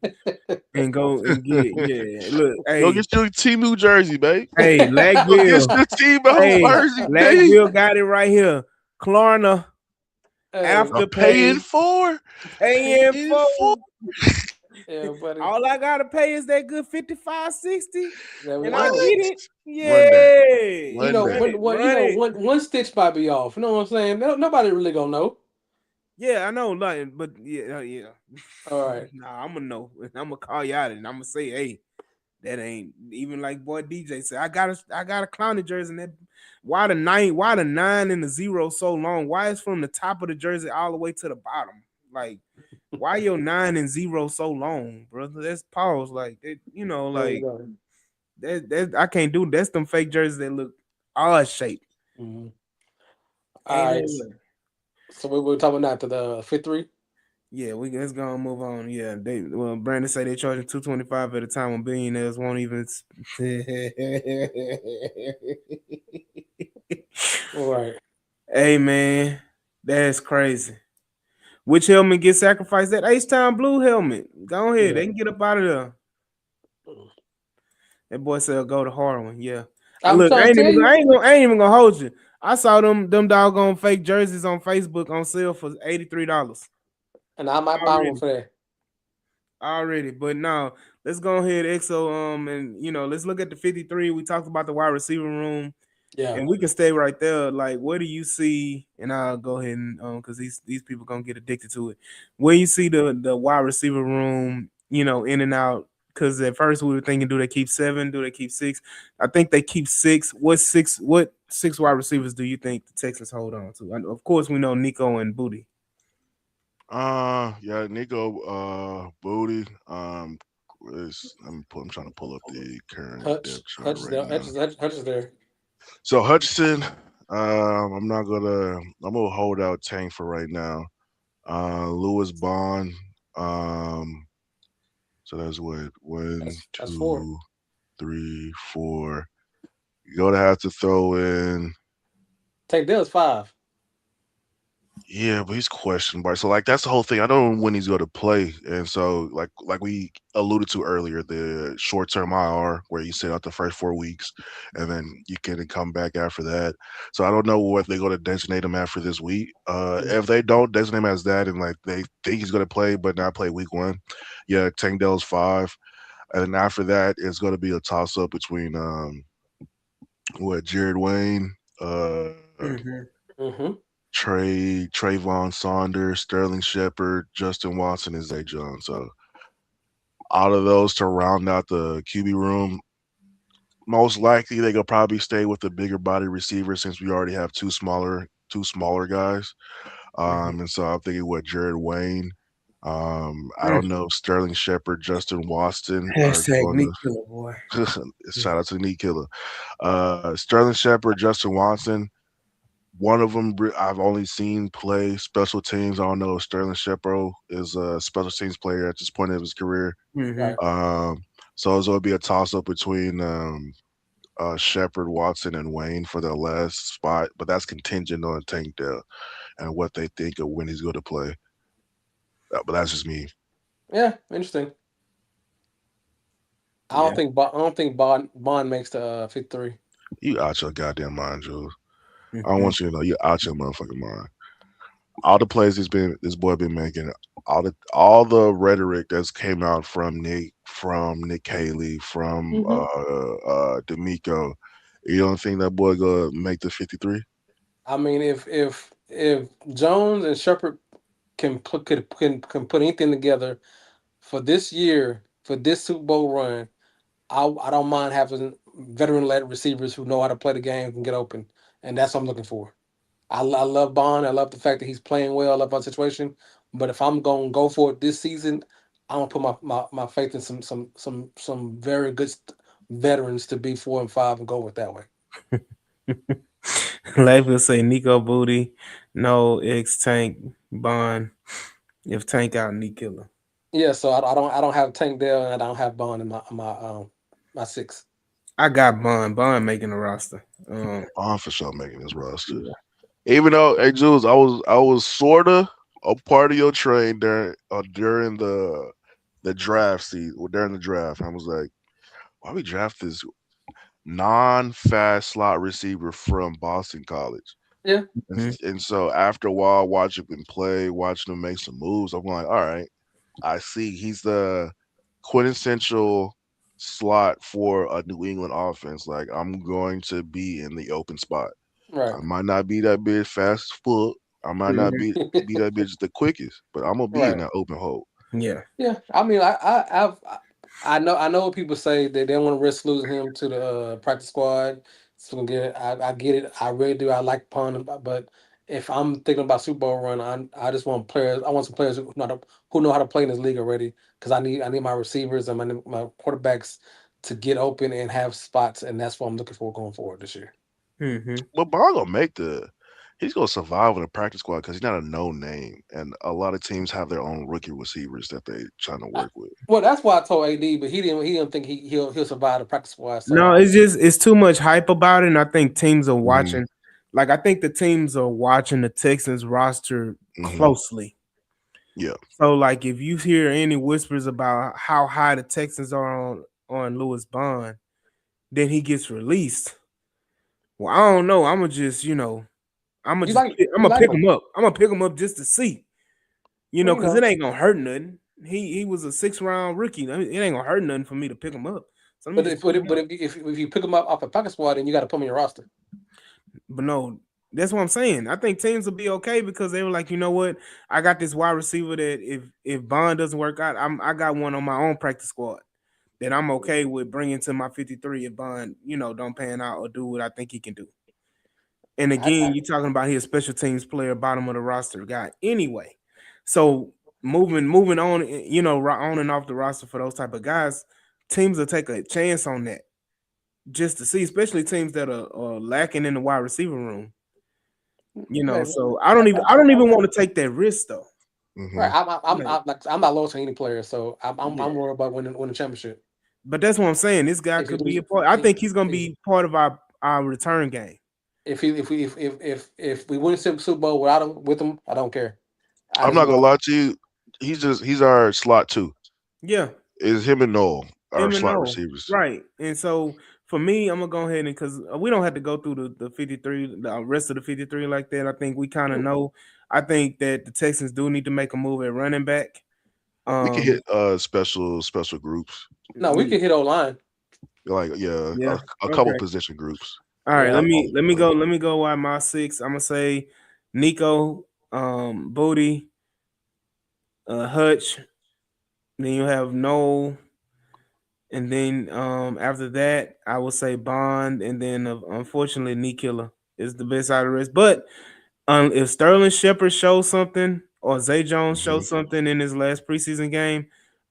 Speaker 3: and go and get yeah. Look,
Speaker 5: Go get your Timu jersey, babe.
Speaker 3: hey,
Speaker 5: Go get
Speaker 3: Lagville,
Speaker 5: your Tebow
Speaker 3: hey,
Speaker 5: jersey, babe.
Speaker 3: Lagville got it right here. Klarna
Speaker 4: Hey,
Speaker 5: I'm paying
Speaker 3: afterpay
Speaker 5: for.
Speaker 3: paying
Speaker 5: Paying
Speaker 3: for.
Speaker 5: for.
Speaker 4: yeah, buddy.
Speaker 3: All I gotta pay is that good 55, 60,
Speaker 4: There we
Speaker 3: and I get
Speaker 5: What?
Speaker 4: go.
Speaker 3: it.
Speaker 5: Run that.
Speaker 3: Yeah,
Speaker 4: You
Speaker 5: Run
Speaker 4: know,
Speaker 5: that.
Speaker 4: one
Speaker 3: run it.
Speaker 4: one stitch might be off. You know what I'm saying? Nobody really gonna know.
Speaker 3: Yeah, I know, like, but yeah, yeah.
Speaker 4: All right.
Speaker 3: Nah, I'm gonna know. I'm gonna call you out, and I'm gonna say, hey, that ain't even like boy DJ said. I got a clowny jersey. And that why the nine and the zero so long? Why is from the top of the jersey all the way to the bottom? Like, why your nine and zero so long, brother? That's pause. Like,
Speaker 4: There we
Speaker 3: like
Speaker 4: go.
Speaker 3: that I can't do. That's them fake jerseys that look odd shaped.
Speaker 4: Mhm.
Speaker 3: Ain't
Speaker 4: All
Speaker 3: no
Speaker 4: right.
Speaker 3: way.
Speaker 4: So we're talking now to the fifth three.
Speaker 3: Yeah, we let's go and move on. Yeah, Brandon say they charging 225 at a time when billionaires won't even.
Speaker 4: All right.
Speaker 3: Hey man, that's crazy. Which helmet get sacrificed? That H Town Blue helmet. Go ahead,
Speaker 4: Yeah.
Speaker 3: they can get up out of there. That boy said go to Harlan. Yeah.
Speaker 4: I'm
Speaker 3: Look,
Speaker 4: trying to tell you.
Speaker 3: I ain't even gonna hold you. I saw them doggone fake jerseys on Facebook on sale for $83
Speaker 4: And I might buy one
Speaker 3: already.
Speaker 4: for that.
Speaker 3: Already, but now let's go ahead, EXO. And let's look at the 53. We talked about the wide receiver room,
Speaker 4: Yeah.
Speaker 3: and we can stay right there. Like, where do you see? And I'll go ahead and because these people gonna get addicted to it. Where you see the wide receiver room, in and out. Because at first we were thinking, do they keep seven? Do they keep six? I think they keep six. What six? What six wide receivers do you think the Texans hold on to? And of course, we know Nico and Booty.
Speaker 5: Yeah, Nico, Booty, I'm trying to pull up the current
Speaker 4: Hutch.
Speaker 5: depth chart
Speaker 4: Hutch is
Speaker 5: right
Speaker 4: there.
Speaker 5: now.
Speaker 4: Hutch is there.
Speaker 5: So Hutchinson, I'm gonna hold out Tank for right now. Lewis Bond, um, so that's what one,
Speaker 4: That's four.
Speaker 5: two, three, four. You're gonna have to throw in.
Speaker 4: Tank Dell's five.
Speaker 5: Yeah, but he's questionable. So like that's the whole thing. I don't know when he's going to play, and so like we alluded to earlier, the short term IR where you sit out the first 4 weeks, and then you can come back after that. So I don't know what they're going to designate him after this week. If they don't designate him as that, and like they think he's going to play but not play week one, yeah, Tank Dell's five, and then after that it's going to be a toss up between what Jared Wayne,
Speaker 3: Mm-hmm.
Speaker 4: Mm-hmm.
Speaker 5: Trayvon Saunders, Sterling Shepard, Justin Watson, and Zay Jones. So out of those to round out the QB room, most likely they could probably stay with the bigger body receiver since we already have two smaller guys.
Speaker 3: Mm-hmm.
Speaker 5: And so I'm thinking what Jared Wayne. I don't know if Sterling Shepard, Justin Watson are
Speaker 3: Hashtag
Speaker 5: going
Speaker 3: Nick Killer boy.
Speaker 5: to. Shout out to the knee killer. Sterling Shepard, Justin Watson. One of them I've only seen play special teams. I don't know if Sterling Shepard is a special teams player at this point of his career.
Speaker 3: Mm-hmm.
Speaker 4: Right.
Speaker 5: Um, so it's going to be a toss up between Shepard, Watson, and Wayne for the last spot, but that's contingent on Tank Dell and what they think of when he's going to play. But that's just me.
Speaker 4: Yeah. Interesting.
Speaker 3: Yeah.
Speaker 4: I don't think Bond makes the 53.
Speaker 5: You out your goddamn mind, Jules. I don't
Speaker 3: Mm-hmm.
Speaker 5: want you to know you out your motherfucking mind. All the plays this boy been making, all the rhetoric that's came out from Nick Haley, from
Speaker 4: Mm-hmm.
Speaker 5: D'Amico. You don't think that boy gonna make the 53?
Speaker 4: I mean, if Jones and Shepard can put anything together for this year for this Super Bowl run, I don't mind having veteran-led receivers who know how to play the game and get open, and that's what I'm looking for. I love Bond. I love the fact that he's playing well. I love our situation. But if I'm gonna go for it this season, I'm gonna put my faith in some very good veterans to be 4 and 5 and go with that way.
Speaker 3: Life will say Nico Booty, no X Tank Bond. If Tank out, Nick Killer.
Speaker 4: Yeah, so I don't have Tank Dell and I don't have Bond in my six.
Speaker 3: I got Bond. Bond making the roster.
Speaker 5: I'm for sure making this roster.
Speaker 3: Yeah.
Speaker 5: Even though, hey Jules, I was sorta a part of your train during the draft season, during the draft. I was like, why we draft this non-fast slot receiver from Boston College?
Speaker 4: Yeah,
Speaker 3: Mhm.
Speaker 5: And so after a while, watching him play, watching him make some moves, I'm like, all right, I see he's the quintessential slot for a New England offense. Like I'm going to be in the open spot.
Speaker 4: right.
Speaker 5: I might not be that big fast foot. I might not
Speaker 3: Mhm.
Speaker 5: be that bitch the quickest, but I'm gonna be in
Speaker 4: Right.
Speaker 5: that open hole.
Speaker 3: Yeah.
Speaker 4: Yeah, I mean, I know what people say they don't want to risk losing him to the practice squad. So get it. I get it. I really do. I like Pun, but if I'm thinking about Super Bowl run, I just want players. I want some players who know how to play in this league already. Because I need my receivers and my quarterbacks to get open and have spots, and that's what I'm looking for going forward this year.
Speaker 3: Hmm.
Speaker 5: But Ball gonna make the. He's gonna survive in a practice squad because he's not a known name, and a lot of teams have their own rookie receivers that they trying to
Speaker 4: I,
Speaker 5: work with.
Speaker 4: well, that's why I told AD, but he didn't think he'll survive the practice squad.
Speaker 3: No,
Speaker 4: So
Speaker 3: it's too much hype about it, and I think teams are
Speaker 5: Hmm.
Speaker 3: watching. Like I think the teams are watching the Texans roster
Speaker 5: Hmm.
Speaker 3: closely.
Speaker 5: Yeah,
Speaker 3: So like if you hear any whispers about how high the Texans are on Lewis Bond, then he gets released. Well, I don't know. I'm gonna just
Speaker 4: you like
Speaker 3: I'm
Speaker 4: you
Speaker 3: gonna
Speaker 4: like
Speaker 3: pick
Speaker 4: him,
Speaker 3: him up. I'm gonna pick him up just to see,
Speaker 4: well,
Speaker 3: because it ain't gonna hurt nothing. He was a 6th round rookie. I mean, it ain't gonna hurt nothing for me to pick him up. So let me
Speaker 4: But
Speaker 3: just
Speaker 4: if
Speaker 3: pick
Speaker 4: but
Speaker 3: him
Speaker 4: if, but
Speaker 3: up.
Speaker 4: if you pick him up off a pocket squad, then you got to put him in your roster.
Speaker 3: But no, that's what I'm saying. I think teams will be okay because they were like, you know what? I got this wide receiver that if Bond doesn't work out, I got one on my own practice squad that I'm okay with bringing to my 53 if Bond, don't pan out or do what I think he can do. And again,
Speaker 4: I
Speaker 3: you're talking about his special teams player, bottom of the roster guy. Anyway, so moving on, on and off the roster for those type of guys, teams will take a chance on that just to see, especially teams that are lacking in the wide receiver room.
Speaker 4: man,
Speaker 3: So
Speaker 4: I
Speaker 3: I
Speaker 4: got you.
Speaker 3: don't even want to take that risk though.
Speaker 5: hmm
Speaker 4: Right,
Speaker 3: Like,
Speaker 4: I'm not low to any player, so I'm
Speaker 3: yeah.
Speaker 4: worried about winning championship.
Speaker 3: But that's what I'm saying. This guy
Speaker 4: If you
Speaker 3: could be
Speaker 4: lose,
Speaker 3: a part. I think he's gonna be part of our return game.
Speaker 4: if he if we win Super Bowl without him with him, I don't care. I
Speaker 5: I'm
Speaker 4: just
Speaker 5: not gonna
Speaker 4: want
Speaker 5: lie to you. He's our slot two.
Speaker 3: Yeah.
Speaker 5: Is him and Noel our
Speaker 3: Him and
Speaker 5: slot
Speaker 3: no,
Speaker 5: receivers?
Speaker 3: right. And so for me, I'm gonna go ahead and because we don't have to go through the 53, the rest of the 53 like that. I think we kind of know. I think that the Texans do need to make a move at running back.
Speaker 5: We can
Speaker 3: Um,
Speaker 5: hit special groups.
Speaker 4: no. We
Speaker 3: yeah,
Speaker 4: can hit O line.
Speaker 5: Like yeah,
Speaker 3: yeah,
Speaker 5: a couple
Speaker 3: okay.
Speaker 5: position groups.
Speaker 3: All right,
Speaker 4: Yeah,
Speaker 3: let me go at my six. I'm gonna say Nico, Booty, Hutch. Then you have Noel, and then after that, I will say Bond, and then unfortunately, Knee Killer is the best out of the rest. But if Sterling Shepard shows something or Zay Jones
Speaker 5: Hmm.
Speaker 3: shows something in his last preseason game,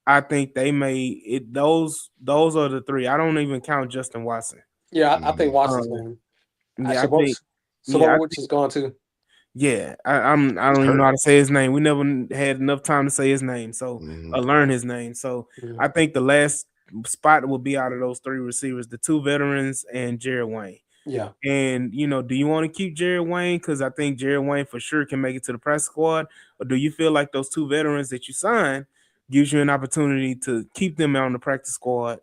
Speaker 3: I think they may it. Those are the three. I don't even count Justin Watson.
Speaker 4: yeah. I think
Speaker 5: Hmm.
Speaker 4: Watson's
Speaker 3: Um,
Speaker 4: going. I
Speaker 3: yeah, I think.
Speaker 4: suppose
Speaker 3: Yeah, I
Speaker 4: Sabovich is gone too.
Speaker 3: Yeah, I
Speaker 5: He's
Speaker 3: don't even know
Speaker 5: hurt.
Speaker 3: how to say his name. We never had enough time to say his name, so
Speaker 5: Hmm.
Speaker 3: learn his name. So
Speaker 4: Mhm.
Speaker 3: I think the last spot will be out of those three receivers, the two veterans and Jared Wayne.
Speaker 4: Yeah,
Speaker 3: And do you want to keep Jared Wayne? Because I think Jared Wayne for sure can make it to the press squad. Or do you feel like those two veterans that you signed gives you an opportunity to keep them on the practice squad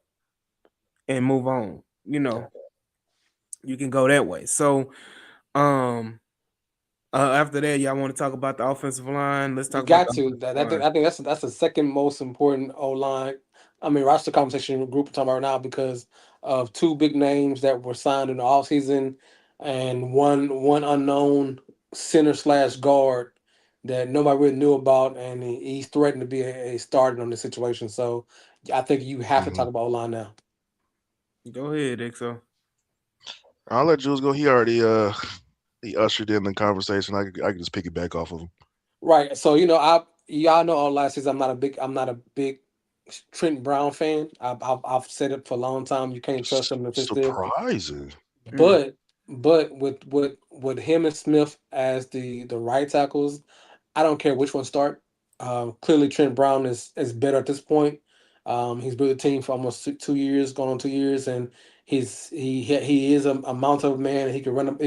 Speaker 3: and move on?
Speaker 4: okay.
Speaker 3: You can go that way. So um after that, y'all want to talk about the offensive line? Let's
Speaker 4: You
Speaker 3: talk about
Speaker 4: got
Speaker 3: the
Speaker 4: to.
Speaker 3: offensive
Speaker 4: That, I think
Speaker 3: line.
Speaker 4: I think that's the second most important O line. I mean, roster conversation group we're talking about right now because of two big names that were signed in the offseason and one unknown center slash guard that nobody really knew about, and he's threatened to be a starter on this situation. So I think you have to
Speaker 5: Hmm.
Speaker 4: talk about O line now.
Speaker 3: Go ahead, XO.
Speaker 5: I'll let Jules go. He already he ushered in the conversation. I can just pick it back off of him.
Speaker 4: Right. So I y'all know all last season I'm not a big Trent Brown fan. I've said it for a long time. You can't trust him if it's there.
Speaker 5: Surprising.
Speaker 3: Mm.
Speaker 4: But with him and Smith as the right tackles, I don't care which one start. Clearly, Trent Brown is better at this point. He's been with the team for almost 2 years, going on 2 years, and he is a mountain man. He can run.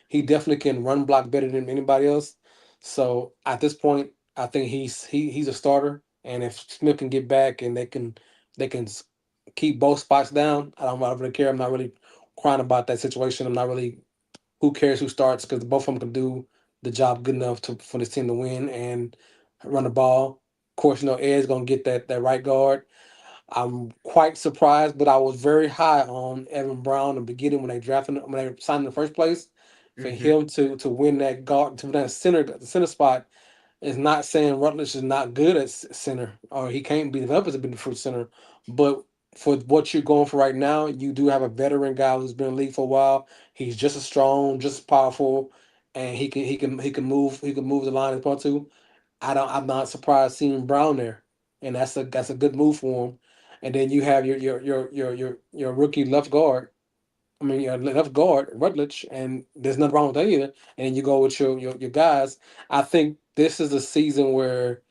Speaker 4: He definitely can run block better than anybody else. So at this point, I think he's a starter. And if Smith can get back and they can keep both spots down, I don't really care. I'm not really crying about that situation. I'm not really who cares who starts because both of them can do the job good enough for this team to win and run the ball. Of course, Ed's gonna get that right guard. I'm quite surprised, but I was very high on Evan Brown in the beginning when they signed in the first place. For
Speaker 3: Mm-hmm.
Speaker 4: him to win that guard to that center spot is not saying Rutledge is not good at center or he can't be developed as a fruit center, but for what you're going for right now, you do have a veteran guy who's been in the league for a while. He's just as strong, just as powerful, and he can move the line as well too. I'm not surprised seeing Brown there, and that's a good move for him. And then you have your rookie left guard. I mean, your left guard, Rutledge, and there's nothing wrong with that either. And then you go with your guys. I think this is a season where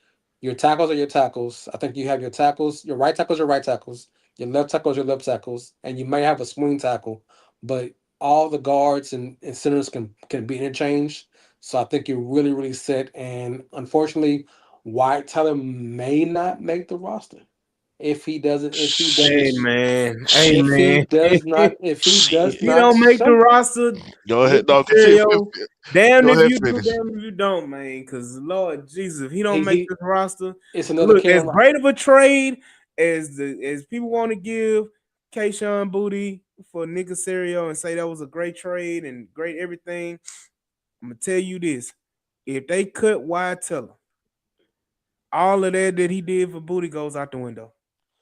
Speaker 4: your tackles are your tackles. I think you have your right tackles, your right tackles, your left tackles, your left tackles, and you may have a swing tackle, but all the guards and centers can be interchanged. So I think you're really, really set. And unfortunately, White Teller may not make the roster if he doesn't. If he
Speaker 3: Hey
Speaker 4: doesn't
Speaker 3: man, hey
Speaker 4: if he
Speaker 3: man.
Speaker 4: does not, if he
Speaker 5: Shit.
Speaker 4: does
Speaker 3: He
Speaker 4: not
Speaker 3: don't make the
Speaker 4: show,
Speaker 3: roster.
Speaker 5: Go ahead.
Speaker 3: Nick
Speaker 5: No, continue.
Speaker 3: Casario, damn
Speaker 5: Go
Speaker 3: if
Speaker 5: ahead.
Speaker 3: you do,
Speaker 5: Finish.
Speaker 3: damn if you don't, man. Because Lord Jesus, if he don't make
Speaker 4: he
Speaker 3: this roster,
Speaker 4: it's another
Speaker 3: look as
Speaker 4: Cam.
Speaker 3: great of a trade as people want to give Kayshawn Booty for Nick Casario and say that was a great trade and great everything. I'm gonna tell you this: if they cut Wyatt Teller, all of that he did for Booty goes out the window.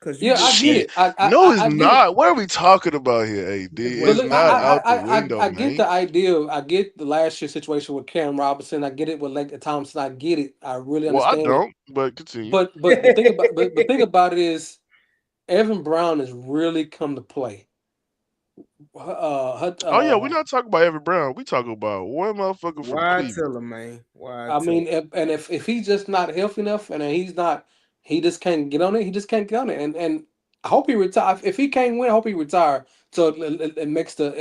Speaker 3: Cause you
Speaker 4: Yeah, I
Speaker 3: just
Speaker 4: get
Speaker 5: Shit.
Speaker 4: it. I I
Speaker 5: No,
Speaker 4: I
Speaker 5: it's
Speaker 4: I get it.
Speaker 5: not. What are we talking about here, AD?
Speaker 3: that's what
Speaker 4: But
Speaker 3: it
Speaker 5: It's
Speaker 4: look,
Speaker 5: not
Speaker 3: feels like.
Speaker 5: out the window,
Speaker 4: I get
Speaker 5: man.
Speaker 4: the idea. I get the last year situation with Cam Robinson. I get it with Lake Thompson. I get it. I really
Speaker 5: Well, I
Speaker 4: understand it.
Speaker 5: don't, but continue.
Speaker 4: But the thing about it is Evan Brown has really come to play. Uh,
Speaker 5: Oh yeah, we're
Speaker 4: uh,
Speaker 5: not talking about Evan Brown. We talking about one motherfucker from
Speaker 3: Wyatt
Speaker 5: Cleveland.
Speaker 3: Teller, man. Wyatt
Speaker 4: I
Speaker 3: Teller.
Speaker 4: mean, if he's just not healthy enough, and he's not, he just can't get on it. He just can't get on it. And I hope he retire. If he can't win, I hope he retire. So it makes the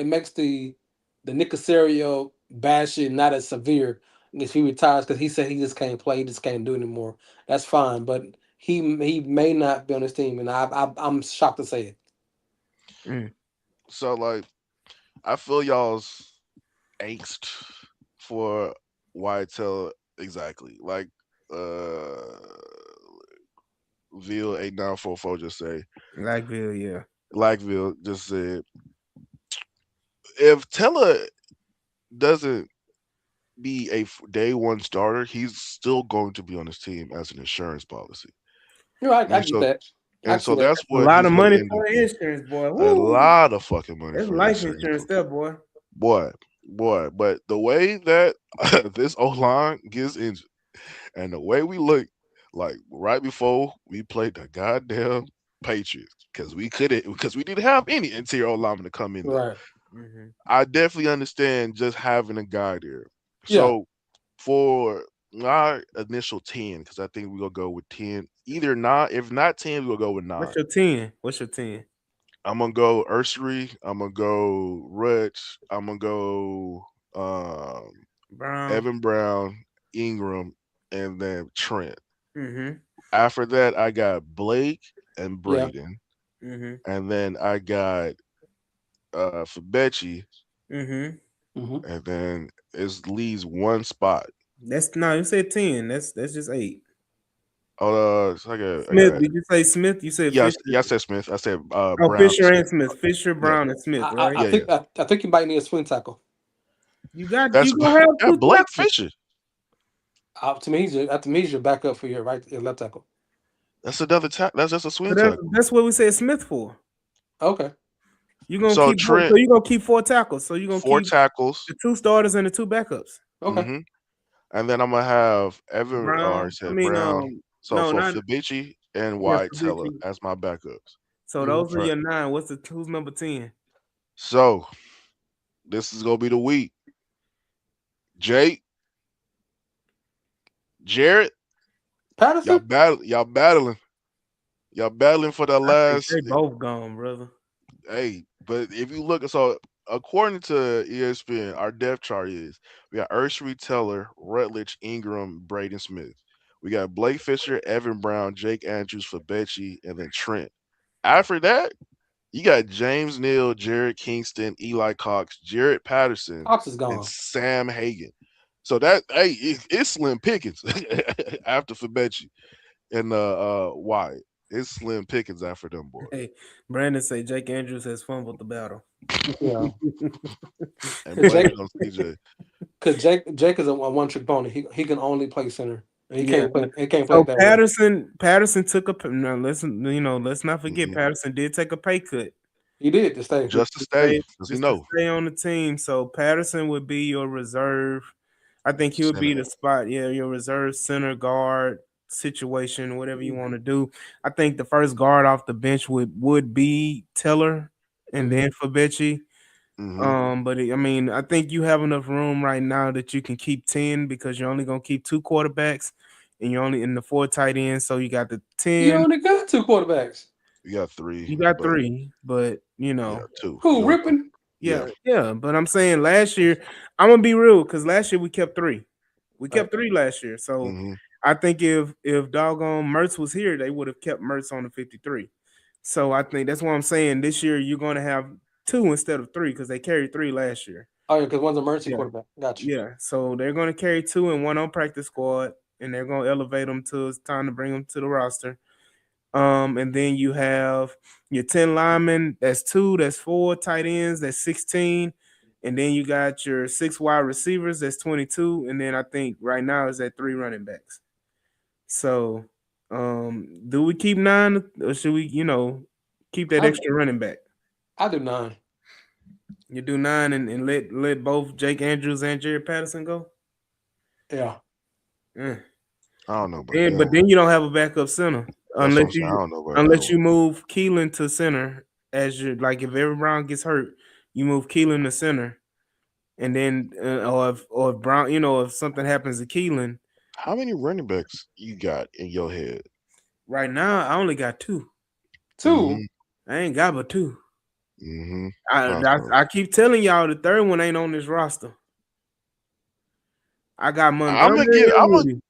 Speaker 4: Nick Casario bashing not as severe if he retires because he said he just can't play. He just can't do it anymore. That's fine, but he may not be on this team, and I'm shocked to say it.
Speaker 3: Mm.
Speaker 5: So like, I feel y'all's angst for YTL exactly. Like, uh, Ville 8944 just say,
Speaker 3: Likeville, yeah.
Speaker 5: Likeville just said, if Tella doesn't be a day one starter, he's still going to be on his team as an insurance policy.
Speaker 4: You know, I
Speaker 5: And
Speaker 4: get
Speaker 5: so
Speaker 4: that. I
Speaker 5: and
Speaker 4: can see
Speaker 5: so
Speaker 4: that.
Speaker 5: that's
Speaker 3: A
Speaker 5: what
Speaker 3: lot
Speaker 5: he's
Speaker 3: of
Speaker 5: going to
Speaker 3: money
Speaker 5: end up
Speaker 3: for
Speaker 5: being.
Speaker 3: insurance, boy.
Speaker 5: A
Speaker 3: Woo!
Speaker 5: lot of fucking money
Speaker 3: That's
Speaker 5: for
Speaker 3: life
Speaker 5: insurance.
Speaker 3: insurance, that boy.
Speaker 5: Boy, boy. But the way that this O line gets injured and the way we look, like right before we played the goddamn Patriots, because we didn't have any interior O lineman to come in there.
Speaker 4: Right.
Speaker 3: Hmm.
Speaker 5: I definitely understand just having a guy there.
Speaker 4: Yeah.
Speaker 5: So for my initial 10, because I think we're gonna go with 10. Either not, if not 10, we'll go with
Speaker 3: What's
Speaker 5: 9.
Speaker 3: your 10? What's your 10?
Speaker 5: I'm gonna go Ursary, I'm gonna go Rutch, I'm gonna go
Speaker 3: Brown.
Speaker 5: Evan Brown, Ingram, and then Trent.
Speaker 3: Mm-hmm.
Speaker 5: After that, I got Blake and
Speaker 4: Yeah.
Speaker 5: Braden,
Speaker 3: Mm-hmm.
Speaker 5: and then I got Fabechi,
Speaker 3: Mm-hmm.
Speaker 4: Hmm.
Speaker 5: and then it leaves one spot.
Speaker 3: That's no, you said 10. That's just 8.
Speaker 5: So I
Speaker 3: Smith,
Speaker 5: got
Speaker 3: did you say Smith? You said
Speaker 5: yes,
Speaker 3: Fisher.
Speaker 5: yes, I said Smith. I said
Speaker 3: Oh,
Speaker 5: Brown and
Speaker 3: Fisher
Speaker 5: Smith.
Speaker 3: and Smith. Fisher,
Speaker 5: Yeah,
Speaker 3: Brown, and Smith,
Speaker 4: I,
Speaker 3: right?
Speaker 4: I, I
Speaker 5: yeah, yeah.
Speaker 4: think I, I think you might need a swing tackle.
Speaker 3: You
Speaker 5: That's
Speaker 3: gonna have
Speaker 5: yeah,
Speaker 3: two
Speaker 5: Blake
Speaker 3: tackles.
Speaker 5: Fisher.
Speaker 4: To me, he's your backup for your your left tackle.
Speaker 5: That's another tack. That's just a swing
Speaker 3: So that's
Speaker 5: tackle.
Speaker 3: that's what we said Smith for.
Speaker 4: Okay.
Speaker 3: You gonna
Speaker 5: So
Speaker 3: keep
Speaker 5: Trent,
Speaker 3: so you gonna keep 4 tackles. So you gonna
Speaker 5: four
Speaker 3: keep
Speaker 5: tackles.
Speaker 3: the 2 starters and the 2 backups.
Speaker 4: Okay.
Speaker 5: hmm And then I'm gonna have Evan or
Speaker 3: Brown. I
Speaker 5: said
Speaker 3: mean,
Speaker 5: Brown. So
Speaker 3: no,
Speaker 5: so
Speaker 3: not
Speaker 5: Fabici and
Speaker 3: yeah,
Speaker 5: White Teller
Speaker 3: Fabici.
Speaker 5: as my backups.
Speaker 3: So
Speaker 4: Mhm.
Speaker 3: those are
Speaker 5: Right.
Speaker 3: your 9. Who's number 10?
Speaker 5: So this is gonna be the week. Jake, Jarrett,
Speaker 4: Patterson.
Speaker 5: y'all battling for the
Speaker 3: I think
Speaker 5: last.
Speaker 3: they both gone, brother.
Speaker 5: Hey, but if you look, so according to ESPN, our depth chart is we got Ursary Teller, Rutledge, Ingram, Braden Smith. We got Blake Fisher, Evan Brown, Jake Andrews, Fabechi, and then Trent. After that, you got James Neal, Jared Kingston, Eli Cox, Jared Patterson,
Speaker 4: Cox is
Speaker 5: and
Speaker 4: gone.
Speaker 5: Sam Hagan. So that it's slim pickings after Fabechi and Wyatt. It's slim pickings after them boys.
Speaker 3: Hey, Brandon say Jake Andrews has fumbled the battle.
Speaker 4: Yeah.
Speaker 5: And
Speaker 4: Because
Speaker 5: blame
Speaker 4: Jake,
Speaker 5: it on CJ.
Speaker 4: because Jake is a one trick pony. He can only play center. And he
Speaker 3: Yeah.
Speaker 4: can't play. He can't play
Speaker 3: So
Speaker 4: it that well.
Speaker 3: Patterson took a now listen, let's not forget
Speaker 5: Mhm.
Speaker 3: Patterson did take a pay cut
Speaker 4: He did to stay.
Speaker 3: just
Speaker 5: Just to
Speaker 3: to
Speaker 5: stay,
Speaker 3: stay
Speaker 5: because we
Speaker 3: just to
Speaker 5: know
Speaker 3: stay on the team. So Patterson would be your reserve. I think he would be
Speaker 5: center.
Speaker 3: the spot, yeah, your reserve center guard situation, whatever you want to do. I think the first guard off the bench would be Teller and
Speaker 4: Mhm.
Speaker 3: then Fabechi.
Speaker 5: hmm
Speaker 3: I mean, I think you have enough room right now that you can keep 10 because you're only gonna keep 2 quarterbacks and you're only in the 4 tight ends. So you got the
Speaker 4: You
Speaker 3: 10,
Speaker 4: only got two quarterbacks.
Speaker 5: You got three,
Speaker 3: you got
Speaker 5: but
Speaker 3: 3, but
Speaker 5: yeah, two.
Speaker 4: Who
Speaker 5: You only go,
Speaker 4: ripping?
Speaker 5: yeah,
Speaker 3: yeah. But I'm saying last year, I'm gonna be real because last year we kept 3. We
Speaker 4: Right.
Speaker 3: kept 3 last year. So
Speaker 5: hmm
Speaker 3: I think if doggone Mertz was here, they would have kept Mertz on the 53. So I think that's what I'm saying. This year you're gonna have 2 instead of 3 because they carried 3 last year.
Speaker 4: Oh yeah, because one's a emergency
Speaker 3: Yeah.
Speaker 4: quarterback. Got you.
Speaker 3: Yeah, so they're going to carry 2 and 1 on practice squad, and they're going to elevate them till it's time to bring them to the roster. And then you have your 10 linemen. That's 2. That's 4 tight ends. That's 16. And then you got your 6 wide receivers. That's 22. And then I think right now is at 3 running backs. So, do we keep 9 or should we, keep that
Speaker 4: I
Speaker 3: extra running back?
Speaker 4: I do 9.
Speaker 3: You do 9 and let both Jake Andrews and Jared Patterson go.
Speaker 4: Yeah.
Speaker 3: Mm.
Speaker 5: I don't know about
Speaker 3: Then,
Speaker 5: that
Speaker 3: but
Speaker 5: one.
Speaker 3: then you don't have a backup center
Speaker 5: That's what I'm saying. I don't know about that
Speaker 3: unless
Speaker 5: one.
Speaker 3: you move Keelan to center as your like if Evan Brown gets hurt, you move Keelan to center, and then or if Brown, if something happens to Keelan,
Speaker 5: How many running backs you got in your head?
Speaker 3: right now I only got 2.
Speaker 4: 2.
Speaker 5: hmm
Speaker 3: I ain't got but 2.
Speaker 5: hmm
Speaker 3: I I, I keep telling y'all the third one ain't on this roster. I got
Speaker 5: I'm gonna
Speaker 3: Montgomery
Speaker 5: give.
Speaker 3: and
Speaker 5: I'm gonna.
Speaker 3: Woody.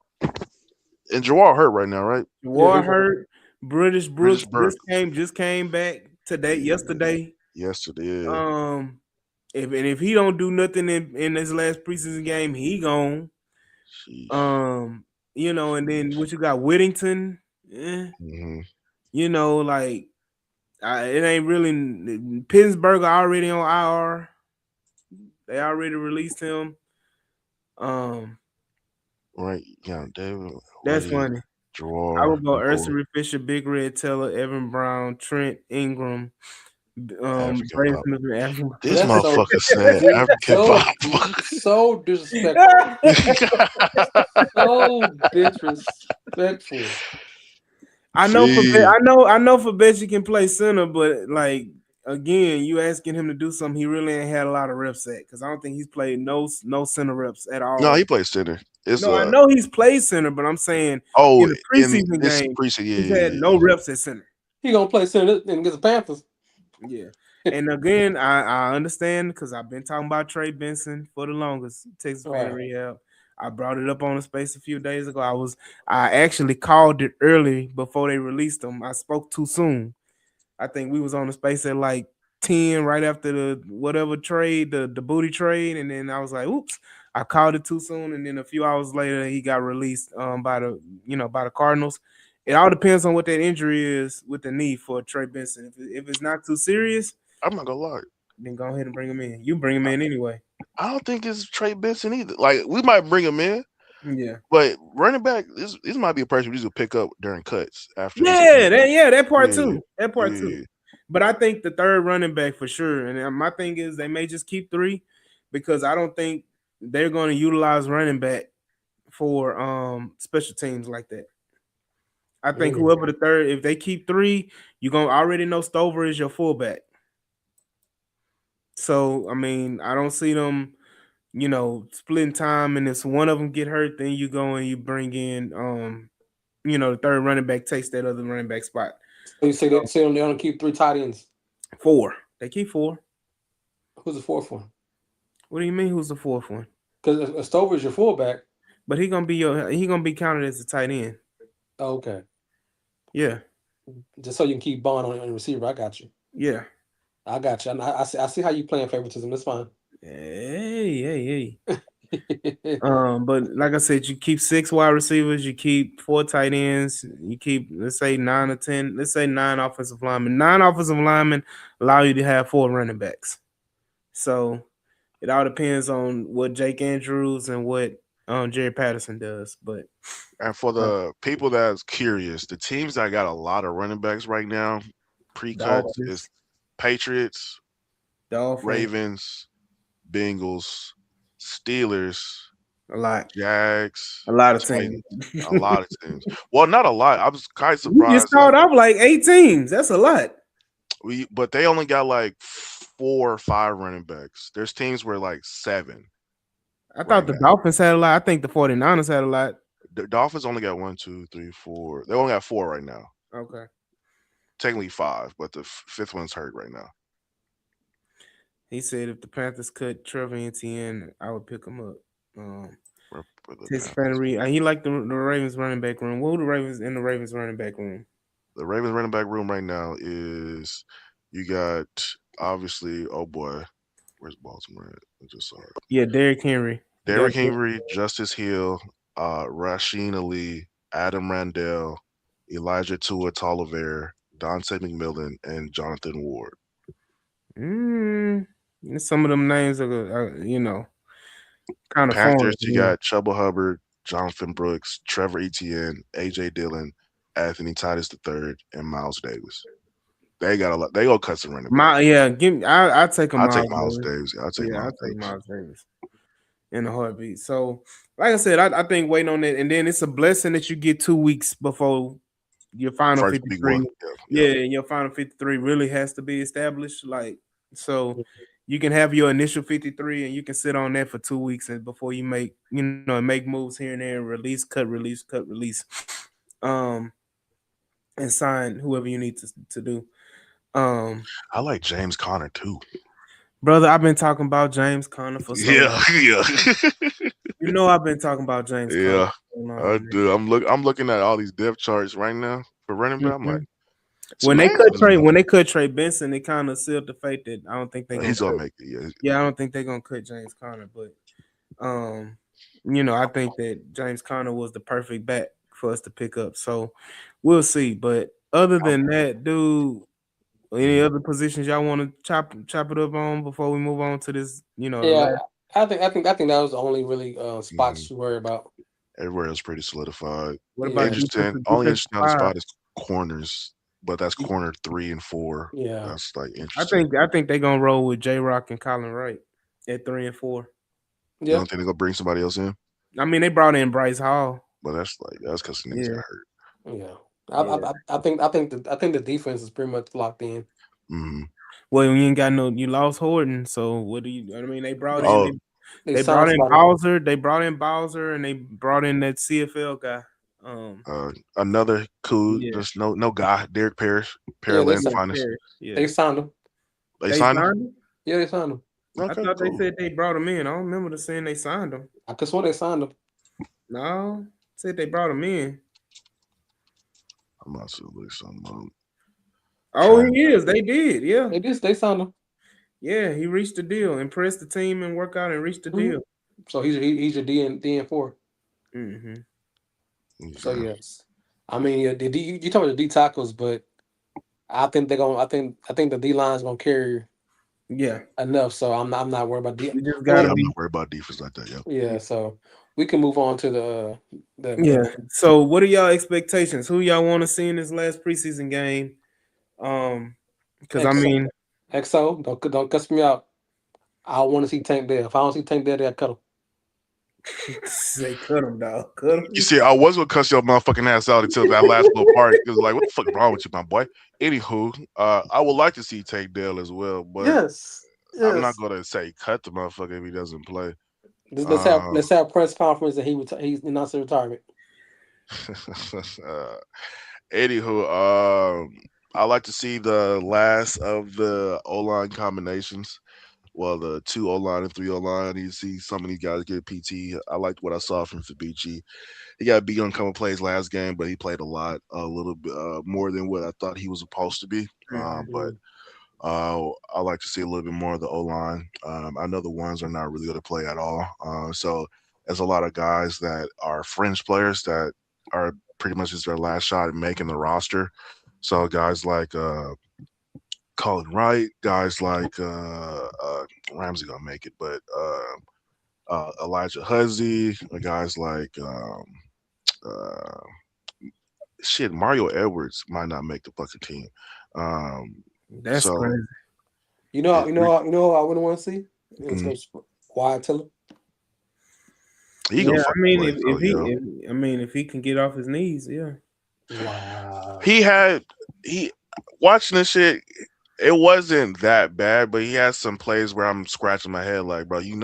Speaker 5: And Jawar hurt right now, right?
Speaker 4: Yeah,
Speaker 3: War
Speaker 4: he's right.
Speaker 3: hurt. British
Speaker 5: British
Speaker 3: Brooks
Speaker 5: Burke
Speaker 3: just came back today, yesterday.
Speaker 5: yesterday. Yeah.
Speaker 3: Um, if he don't do nothing in his last preseason game, he gone.
Speaker 5: Sheesh.
Speaker 3: Um, and then what you got, Whittington? Eh,
Speaker 5: hmm
Speaker 3: like it ain't really Pittsburgh already on IR. They already released him. Um,
Speaker 5: Right. Yeah. David,
Speaker 3: that's
Speaker 5: Woody,
Speaker 3: funny. I
Speaker 5: Jawar,
Speaker 3: would go
Speaker 5: Moody,
Speaker 3: Ursary Fisher, Big Red Teller, Evan Brown, Trent Ingram,
Speaker 5: African
Speaker 3: Brandon
Speaker 5: Pop.
Speaker 3: Smith, and Ashton.
Speaker 5: This
Speaker 4: That's so
Speaker 5: motherfucker said African
Speaker 4: so
Speaker 5: Pop.
Speaker 4: so disrespectful. So disrespectful.
Speaker 5: See,
Speaker 3: I know for Betty can play center, but like again, you asking him to do something he really ain't had a lot of reps at because I don't think he's played no center reps at
Speaker 5: no,
Speaker 3: all.
Speaker 5: he plays center. It's
Speaker 3: No, I know he's played center, but I'm saying
Speaker 5: oh
Speaker 3: in the
Speaker 5: in
Speaker 3: preseason
Speaker 5: this
Speaker 3: game,
Speaker 5: preseason, yeah,
Speaker 3: he's
Speaker 5: yeah,
Speaker 3: had
Speaker 5: yeah,
Speaker 3: no
Speaker 5: yeah.
Speaker 3: reps at center.
Speaker 4: He gonna play center and get the Panthers.
Speaker 3: Yeah. And again, I understand because I've been talking about Trey Benson for the longest, Texas
Speaker 4: All
Speaker 3: fan
Speaker 4: right.
Speaker 3: rehab. I brought it up on the space a few days ago. I actually called it early before they released them. I spoke too soon. I think we was on the space at like 10 right after the whatever trade, the booty trade, and then I was like, oops, I called it too soon. And then a few hours later, he got released by the Cardinals. It all depends on what that injury is with the knee for Trey Benson. If it's not too serious,
Speaker 5: I'm not gonna lie.
Speaker 3: then go ahead and bring him in. You bring him in anyway.
Speaker 5: I don't think it's Trey Benson either. Like we might bring him in,
Speaker 3: Yeah.
Speaker 5: but running back, this might be a person we just pick up during cuts after this season.
Speaker 3: Yeah, that part
Speaker 5: Yeah,
Speaker 3: too. That part
Speaker 5: yeah.
Speaker 3: too. But I think the third running back for sure. And my thing is they may just keep three because I don't think they're going to utilize running back for special teams like that. I think
Speaker 4: Mm.
Speaker 3: whoever the third, if they keep three, you're gonna already know Stover is your fullback. So I mean, I don't see them, splitting time. And if one of them get hurt, then you go and you bring in, the third running back takes that other running back spot.
Speaker 4: So you say they only keep three tight ends.
Speaker 3: Four. They keep four.
Speaker 4: Who's the fourth one?
Speaker 3: What do you mean? Who's the fourth one?
Speaker 4: Because Stover is your fullback.
Speaker 3: But he gonna be counted as a tight end.
Speaker 4: Oh, okay.
Speaker 3: Yeah,
Speaker 4: Just so you can keep Bond on the receiver. I got you.
Speaker 3: yeah.
Speaker 4: I got you. I see how you playing favoritism. That's fine.
Speaker 3: Hey. But like I said, you keep 6 wide receivers, you keep 4 tight ends, you keep let's say 9 or 10, let's say 9 offensive linemen. 9 offensive linemen allow you to have 4 running backs. So it all depends on what Jake Andrews and what Jerry Patterson does. But
Speaker 5: And for the people that's curious, the teams that got a lot of running backs right now, pre-cut is
Speaker 3: Dolphins,
Speaker 5: Patriots,
Speaker 3: Dolphins,
Speaker 5: Ravens, Bengals, Steelers,
Speaker 3: a lot.
Speaker 5: Jags,
Speaker 3: A lot of teams.
Speaker 5: Titans, a lot of teams. Well, not a lot. I was kind of
Speaker 3: You just
Speaker 5: surprised.
Speaker 3: called off like 8 teams. That's a lot.
Speaker 5: But they only got like 4 or 5 running backs. There's teams where like 7
Speaker 3: I
Speaker 5: right
Speaker 3: thought the
Speaker 5: now.
Speaker 3: Dolphins had a lot. I think the 49ers had a lot.
Speaker 5: The Dolphins only got 1, 2, 3, 4. They only got 4 right now.
Speaker 3: Okay.
Speaker 5: Technically 5, but the fifth one's hurt right now.
Speaker 3: He said if the Panthers cut Trevor Etienne, I would pick him up.
Speaker 5: For the
Speaker 3: His
Speaker 5: Panthers.
Speaker 3: fan he liked the Ravens running back room. What were the Ravens in the Ravens running back room?
Speaker 5: The Ravens running back room right now is you got obviously, oh boy, where's Baltimore at? I just saw it.
Speaker 3: Yeah, Derrick Henry. You got
Speaker 5: Derrick Henry, Justice Hill, Rasheen Ali, Adam Randell, Elijah Tua Tolliver, Dante McMillan, and Jonathan Ward.
Speaker 3: Some of them names are kind of foreign
Speaker 5: Panthers,
Speaker 3: to
Speaker 5: you
Speaker 3: me.
Speaker 5: got Chuba Hubbard, Jonathan Brooks, Trevor Etienne, AJ Dillon, Anthony Titus III, and Miles Davis. They got a lot. They gonna cut some running backs.
Speaker 3: I take a
Speaker 5: I'll
Speaker 3: Miles
Speaker 5: take Miles
Speaker 3: Davis.
Speaker 5: Davis. I'll take
Speaker 3: Yeah, I
Speaker 5: Miles
Speaker 3: take
Speaker 5: Davis.
Speaker 3: Miles Davis in a heartbeat. So, like I said, I think waiting on that, and then it's a blessing that you get 2 weeks before your final
Speaker 5: First week
Speaker 3: 53.
Speaker 5: one.
Speaker 3: Yeah, and your final 53 really has to be established. Like, so you can have your initial 53 and you can sit on that for 2 weeks and before you make moves here and there, release, cut, release, cut, release. And sign whoever you need to do.
Speaker 5: I like James Conner too.
Speaker 3: Brother, I've been talking about James Conner for so long.
Speaker 5: Yeah.
Speaker 3: I've been talking about James Conner
Speaker 5: Yeah.
Speaker 3: for so long,
Speaker 5: I
Speaker 3: man.
Speaker 5: do. I'm looking at all these depth charts right now for running back. I'm like,
Speaker 3: Mhm.
Speaker 5: it's
Speaker 3: When they
Speaker 5: amazing.
Speaker 3: cut Trey Benson, it kind of sealed the fate that I don't think they're gonna
Speaker 5: He's gonna
Speaker 3: cut.
Speaker 5: make it. Yeah.
Speaker 3: Yeah, I don't think they're gonna cut James Conner, but I think that James Conner was the perfect back for us to pick up. So we'll see. But other than that, dude, any other positions y'all want to chop it up on before we move on to this? The
Speaker 4: Yeah,
Speaker 3: last.
Speaker 4: I think that was the only really spots
Speaker 5: Mhm.
Speaker 4: to worry about.
Speaker 5: Everywhere else pretty solidified.
Speaker 3: What
Speaker 4: Yeah,
Speaker 3: about
Speaker 5: Interesting. Only
Speaker 3: defensive
Speaker 5: interesting on the
Speaker 3: side?
Speaker 5: spot is corners, but that's corner 3 and 4.
Speaker 4: yeah,
Speaker 5: That's like
Speaker 3: I
Speaker 5: interesting.
Speaker 3: think I think they're gonna roll with J Rock and Colin Wright at 3 and 4.
Speaker 5: You
Speaker 4: yeah,
Speaker 5: don't think they're gonna bring somebody else in?
Speaker 3: I mean, they brought in Bryce Hall.
Speaker 5: But that's because the niggas got
Speaker 3: Yeah,
Speaker 5: hurt.
Speaker 4: yeah.
Speaker 3: yeah.
Speaker 4: I think the defense is pretty much locked in.
Speaker 5: Mm-hmm.
Speaker 3: Well, you ain't got no. You lost Horton, so what do you? I mean, they brought in.
Speaker 5: Oh,
Speaker 4: They
Speaker 3: They brought
Speaker 4: signed
Speaker 3: in
Speaker 4: somebody.
Speaker 3: Bowser. They brought in Bowser, and they brought in that CFL guy.
Speaker 5: another cool,
Speaker 3: Yeah,
Speaker 5: just no guy, Derek Parrish,
Speaker 4: Yeah, they
Speaker 5: Pearland
Speaker 4: signed.
Speaker 5: finest.
Speaker 3: Yeah.
Speaker 4: They signed him.
Speaker 5: They
Speaker 3: They
Speaker 5: signed him.
Speaker 3: signed him.
Speaker 4: Yeah, they signed him.
Speaker 3: I
Speaker 5: Okay,
Speaker 3: thought they
Speaker 5: cool.
Speaker 3: said they brought him in. I don't remember the saying they signed him.
Speaker 4: I could swear they signed him.
Speaker 3: No, said they brought him in.
Speaker 5: I'm about to look something up.
Speaker 3: Oh,
Speaker 5: Trying-
Speaker 3: he is. They did. Yeah,
Speaker 4: They signed him.
Speaker 3: yeah. He reached the deal, impressed the team, and work out and reached the
Speaker 4: Mhm.
Speaker 3: deal.
Speaker 4: So he's your DN4.
Speaker 3: Mm-hmm.
Speaker 4: So
Speaker 5: Yeah.
Speaker 4: yes, I mean yeah, you talking about the D tackles, but I think they're gonna. I think the D line's gonna carry
Speaker 3: Yeah,
Speaker 4: enough. So I'm not worried about D.
Speaker 3: you just
Speaker 5: Yeah,
Speaker 3: gotta
Speaker 4: Well,
Speaker 5: I'm
Speaker 3: be.
Speaker 5: not worried about defense like that. Yeah.
Speaker 4: yeah. So we can move on to the
Speaker 3: Yeah. So, what are y'all expectations? Who y'all want to see in this last preseason game? Because I
Speaker 4: XO,
Speaker 3: mean,
Speaker 4: XO, don't cuss me out. I want to see Tank there. If I don't see Tank there, they'll cut him.
Speaker 3: say cut him, dog. Cut
Speaker 5: You
Speaker 3: him.
Speaker 5: see, I was gonna cuss your motherfucking ass out until that last little part. It was like, what the fuck is wrong with you, my boy? Anywho, I would like to see Tank Dell as well, but
Speaker 4: Yes,
Speaker 5: I'm not
Speaker 4: yes.
Speaker 5: gonna say cut the motherfucker if he doesn't play.
Speaker 4: Let's have
Speaker 5: Um,
Speaker 4: let's have a press conference and he's announcing retirement.
Speaker 5: uh, anywho, I like to see the last of the O line combinations. Well, the two O line and three O line. You see some of these guys get PT. I liked what I saw from Fabici. He got beat on a couple plays last game, but he played a little bit more than what I thought he was supposed to be.
Speaker 3: Mhm.
Speaker 5: But I like to see a little bit more of the O line. I know the ones are not really going to play at all. So there's a lot of guys that are fringe players that are pretty much just their last shot at making the roster. So guys like Colin Wright, guys like Ramsey gonna make it, but Elijah Huzzy, guys like uh, shit, Mario Edwards might not make the fucking team. Um,
Speaker 3: That's
Speaker 5: so
Speaker 3: crazy.
Speaker 5: it, re-
Speaker 4: You know who I wouldn't want to see. It's
Speaker 5: mm,
Speaker 4: gonna Wyatt Tiller.
Speaker 5: he gonna
Speaker 3: Yeah, I
Speaker 5: fucking
Speaker 3: mean,
Speaker 5: play. So yeah,
Speaker 3: if he can get off his knees, yeah.
Speaker 4: Wow.
Speaker 5: he had he watching this shit. It wasn't that bad, but he has some plays where I'm scratching my head like, bro, you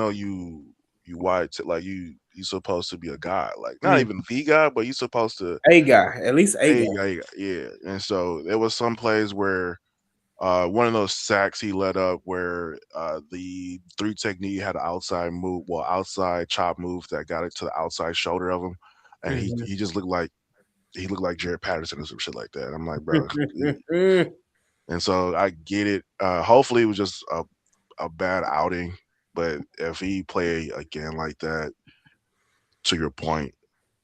Speaker 5: white like you supposed to be a guy, like not
Speaker 3: Mm.
Speaker 5: even the guy, but you supposed to
Speaker 3: A guy, at least a guy.
Speaker 5: yeah. And so there was some plays where one of those sacks he let up where the three technique had an outside chop move that got it to the outside shoulder of him, and
Speaker 3: Mhm.
Speaker 5: he just looked like Jared Patterson or some shit like that. I'm like, bro, and so I get it. Hopefully, it was just a bad outing, but if he play again like that, to your point,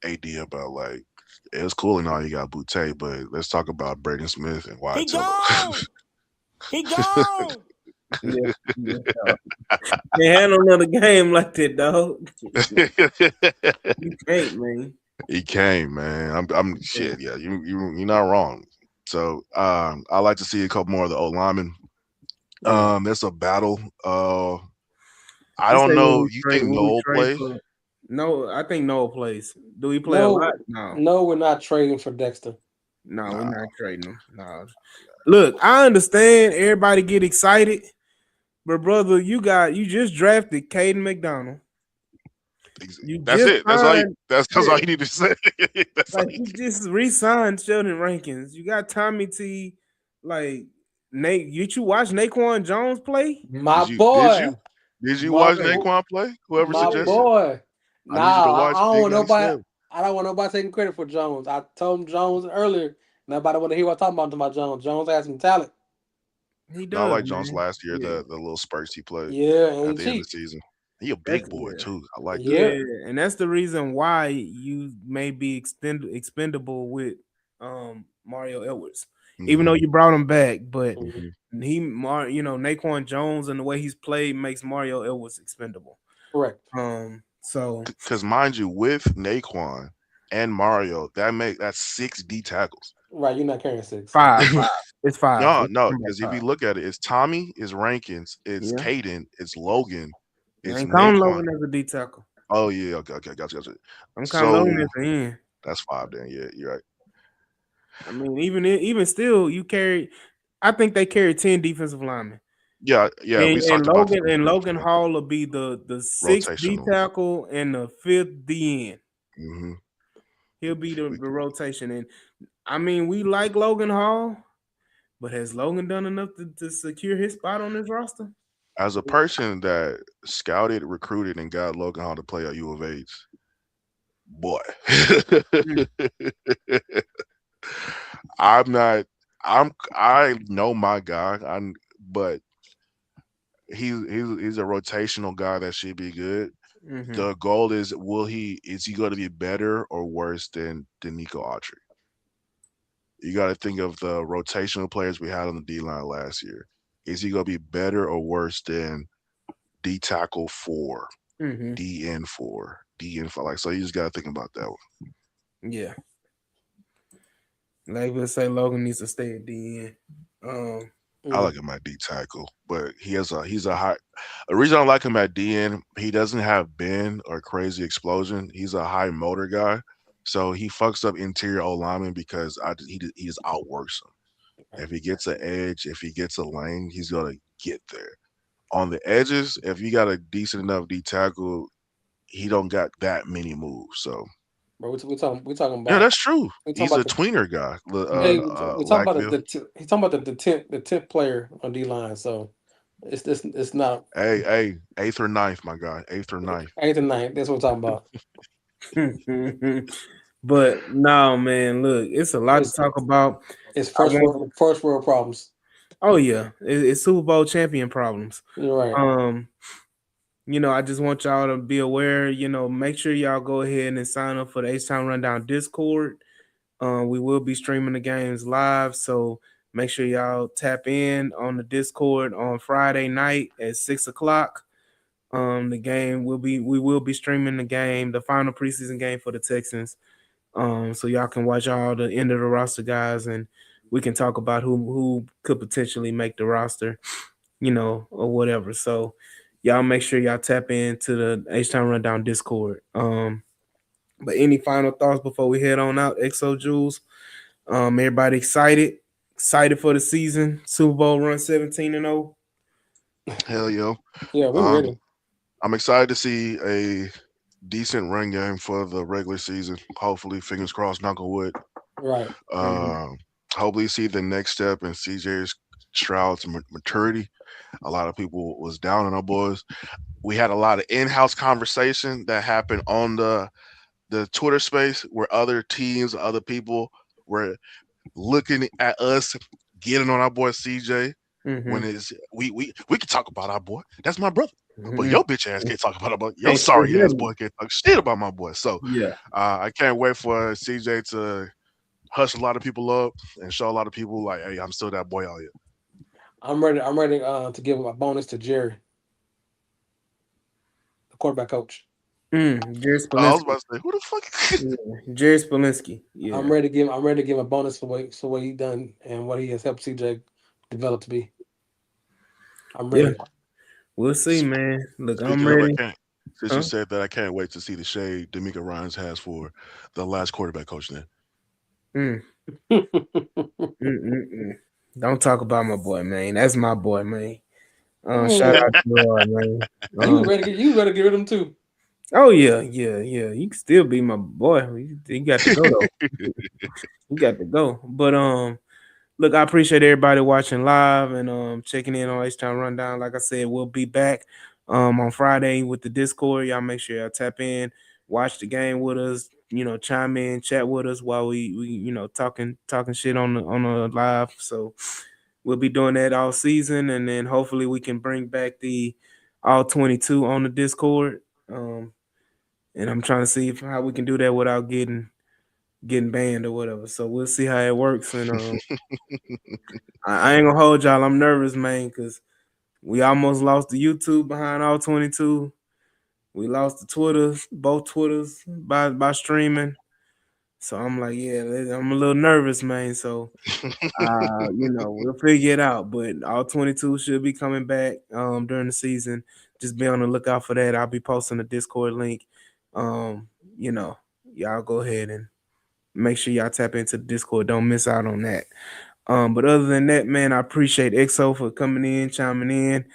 Speaker 5: AD about like it's cool and all you got Boutte, but let's talk about Braden Smith and
Speaker 2: He
Speaker 5: Wyatt Tiller.
Speaker 2: gone. He gone.
Speaker 3: Yeah, yeah, dog. Can't handle another game like that, dog. You can't, man.
Speaker 5: He came, man. I'm
Speaker 3: Yeah.
Speaker 5: shit. Yeah, you're not wrong. So I like to see a couple more of the old linemen.
Speaker 3: Yeah.
Speaker 5: There's a battle. I
Speaker 3: You
Speaker 5: don't
Speaker 3: say
Speaker 5: know. You think
Speaker 3: when we
Speaker 5: Noel
Speaker 3: trade
Speaker 5: play?
Speaker 3: for no, I think Noah plays. Do we play a lot?
Speaker 4: No,
Speaker 3: No.
Speaker 4: no, we're not trading for Dexter.
Speaker 3: No, we're
Speaker 5: Nah.
Speaker 3: not trading him. No. Look, I understand everybody get excited, but brother, you just drafted Caden McDonald. You
Speaker 5: That's
Speaker 3: just
Speaker 5: it.
Speaker 3: signed,
Speaker 5: That's
Speaker 3: yeah,
Speaker 5: all you need to say. That's all
Speaker 3: like
Speaker 5: you
Speaker 3: you just re-signed Sheldon Rankins. You got Tommy T, like Nate. You watch Naquan Jones play?
Speaker 4: My
Speaker 5: did
Speaker 4: boy,
Speaker 5: you did you
Speaker 4: my
Speaker 5: watch
Speaker 3: Yeah,
Speaker 4: boy,
Speaker 5: Naquan play? Whoever
Speaker 4: my
Speaker 5: suggested,
Speaker 3: yeah.
Speaker 4: boy.
Speaker 5: I need you to
Speaker 4: Nah,
Speaker 5: watch
Speaker 4: I don't
Speaker 5: Big
Speaker 4: want
Speaker 5: Ninety
Speaker 4: nobody.
Speaker 5: Seven.
Speaker 4: I don't want nobody taking credit for Jones. I told him Jones earlier. Nobody want to hear what I'm talking about to my Jones. Jones has some talent.
Speaker 3: He
Speaker 5: Not
Speaker 3: does,
Speaker 5: like Jones
Speaker 3: man.
Speaker 5: last year,
Speaker 3: Yeah,
Speaker 5: the little spurts he played
Speaker 4: Yeah, and
Speaker 5: at
Speaker 4: he
Speaker 5: the end of the
Speaker 4: cheap.
Speaker 5: season. He a
Speaker 3: that's
Speaker 5: big boy
Speaker 3: yeah.
Speaker 5: too. I like that.
Speaker 4: Yeah,
Speaker 3: Yeah, and that's the reason why you may be expendable with Mario Edwards, even though
Speaker 5: Hmm.
Speaker 3: you brought him back. But
Speaker 4: mhm,
Speaker 5: Hmm.
Speaker 3: Naquan Jones and the way he's played makes Mario Edwards expendable.
Speaker 4: correct.
Speaker 3: So
Speaker 5: Because mind you, with Naquan and Mario, that's 6 D tackles.
Speaker 4: Right, you're not carrying six.
Speaker 3: five, it's five.
Speaker 5: No,
Speaker 3: It's
Speaker 5: no,
Speaker 3: talking about
Speaker 5: because if you
Speaker 3: five.
Speaker 5: look at it, it's Tommy, it's Rankins, it's
Speaker 3: Yeah,
Speaker 5: Caden, it's Logan,
Speaker 3: I
Speaker 5: it's
Speaker 3: ain't counting
Speaker 5: Naquan.
Speaker 3: Logan as a D tackle.
Speaker 5: Oh yeah, okay, gotcha.
Speaker 3: I'm counting Logan
Speaker 5: So
Speaker 3: as the end.
Speaker 5: that's 5 then. Yeah, you're right.
Speaker 3: I mean, even still, you carry. I think they carry 10 defensive linemen.
Speaker 5: Yeah, yeah. We
Speaker 3: And
Speaker 5: talked about this
Speaker 3: Logan
Speaker 5: before.
Speaker 3: Hall will be the sixth D
Speaker 5: Rotational.
Speaker 3: tackle and the fifth D end.
Speaker 5: Hmm.
Speaker 3: He'll be the,
Speaker 5: We,
Speaker 3: the rotation. And I mean, we like Logan Hall, but has Logan done enough to secure his spot on this roster?
Speaker 5: as a person that scouted, recruited, and got Logan Hall to play at U of H, boy,
Speaker 3: Mm,
Speaker 5: I'm not. I know my guy. But he's a rotational guy that should be good.
Speaker 3: mm-hmm,
Speaker 5: The goal is he going to be better or worse than Nico Autry? You got to think of the rotational players we had on the D line last year. Is he going to be better or worse than D tackle 4,
Speaker 3: mm-hmm.
Speaker 5: DN 4, DN 5? Like, so you just got to think about that one.
Speaker 3: Yeah. Like let's say Logan needs to stay at D end.
Speaker 5: I
Speaker 4: Mm,
Speaker 5: like him at D tackle, but he's a high. The reason I like him at DN, he doesn't have bend or crazy explosion. He's a high motor guy, so he fucks up interior O linemen because he just outworks them.
Speaker 4: right.
Speaker 5: If he gets an edge, if he gets a lane, he's gonna get there. On the edges, if you got a decent enough D tackle, he don't got that many moves. So
Speaker 4: Bro, we talking
Speaker 5: yeah,
Speaker 4: about
Speaker 5: that's true.
Speaker 4: we talking
Speaker 5: He's
Speaker 4: about
Speaker 5: a
Speaker 4: the
Speaker 5: tweener guy.
Speaker 4: hey we talking about
Speaker 5: Lackville.
Speaker 4: we talking about the tenth player on D line. So it's not
Speaker 5: Hey, eighth or ninth, my guy. Eighth or ninth.
Speaker 4: eighth and ninth. That's what we're talking about.
Speaker 3: But no, man, look, it's a lot to
Speaker 4: It's
Speaker 3: talk about.
Speaker 4: it's
Speaker 3: I want,
Speaker 4: first world problems.
Speaker 3: oh yeah, it's Super Bowl champion problems.
Speaker 4: You're right.
Speaker 3: Um, I just want y'all to be aware. Make sure y'all go ahead and sign up for the H Town Rundown Discord. We will be streaming the games live, so make sure y'all tap in on the Discord on Friday night at 6 o'clock. We will be streaming the game, the final preseason game for the Texans. So y'all can watch all the end of the roster guys, and we can talk about who could potentially make the roster, or whatever. So y'all make sure y'all tap into the H Town Rundown Discord. But any final thoughts before we head on out, XO Jules? Everybody excited for the season. Super Bowl run 17-0.
Speaker 5: Hell yo.
Speaker 4: Yeah, we
Speaker 5: Um,
Speaker 4: ready.
Speaker 5: I'm excited to see a decent run game for the regular season. Hopefully, fingers crossed, knock on wood.
Speaker 4: Right.
Speaker 3: Mhm.
Speaker 5: Um, Hopefully, see the next step in CJ's Stroud's maturity. A lot of people was down on our boys. We had a lot of in-house conversation that happened on the Twitter space where other teams, other people were looking at us getting on our boy CJ when
Speaker 3: Mhm.
Speaker 5: it's we can talk about our boy. That's my brother. But
Speaker 3: Mhm.
Speaker 5: your bitch ass can't talk about our boy. Your
Speaker 3: Can't say
Speaker 5: sorry ass
Speaker 3: nothing.
Speaker 5: boy can't talk shit about my boy. So
Speaker 3: Yeah.
Speaker 5: I can't wait for CJ to hush a lot of people up and show a lot of people like, hey, I'm still that boy out here.
Speaker 4: I'm ready to give a bonus to Jerry, the quarterback coach.
Speaker 3: Jerry
Speaker 5: I was
Speaker 3: Spolinski.
Speaker 5: about to say, who the fuck?
Speaker 3: Yeah. Jerry Spolinski. Yeah.
Speaker 4: I'm ready to give a bonus for what he done and what he has helped CJ develop to be. I'm
Speaker 3: Yeah.
Speaker 4: ready.
Speaker 3: We'll see, man. Look, I'm
Speaker 5: Speaking of, I
Speaker 3: ready.
Speaker 5: can't. Since you
Speaker 3: Huh?
Speaker 5: said that, I can't wait to see the shade D'Amico Ryans has for the last quarterback coach. Then
Speaker 3: Mm. Mm-mm-mm. Don't talk about my boy, man. That's my boy, man. Shout out to you, man.
Speaker 4: you
Speaker 3: Um,
Speaker 4: ready to get you ready to get rid of him too.
Speaker 3: oh yeah, yeah, yeah. You can still be my boy. You got to go though. You got to go. But look, I appreciate everybody watching live and checking in on H Town Rundown. Like I said, we'll be back on Friday with the Discord. Y'all make sure y'all tap in, watch the game with us. Chime in, chat with us while we talking shit on the live. So we'll be doing that all season, and then hopefully we can bring back the all 22 on the Discord. Um, and I'm trying to see how we can do that without getting banned or whatever. So we'll see how it works. And I ain't gonna hold y'all. I'm nervous, man, because we almost lost the YouTube behind all 22. We lost the Twitters, both Twitters by streaming. So I'm like, yeah, I'm a little nervous, man. So we'll figure it out. But all 22 should be coming back during the season. Just be on the lookout for that. I'll be posting the Discord link. Um, you know, y'all go ahead and make sure y'all tap into the Discord. Don't miss out on that. But other than that, man, I appreciate XO for coming in, chiming in,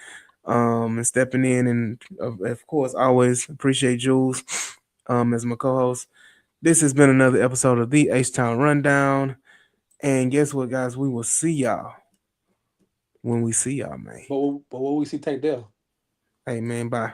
Speaker 3: and stepping in, and of course, always appreciate Jules, as my co-host. This has been another episode of the H Town Rundown, and guess what, guys? We will see y'all when we see y'all, man.
Speaker 4: But what we see Tank Dell.
Speaker 3: Hey, man, bye.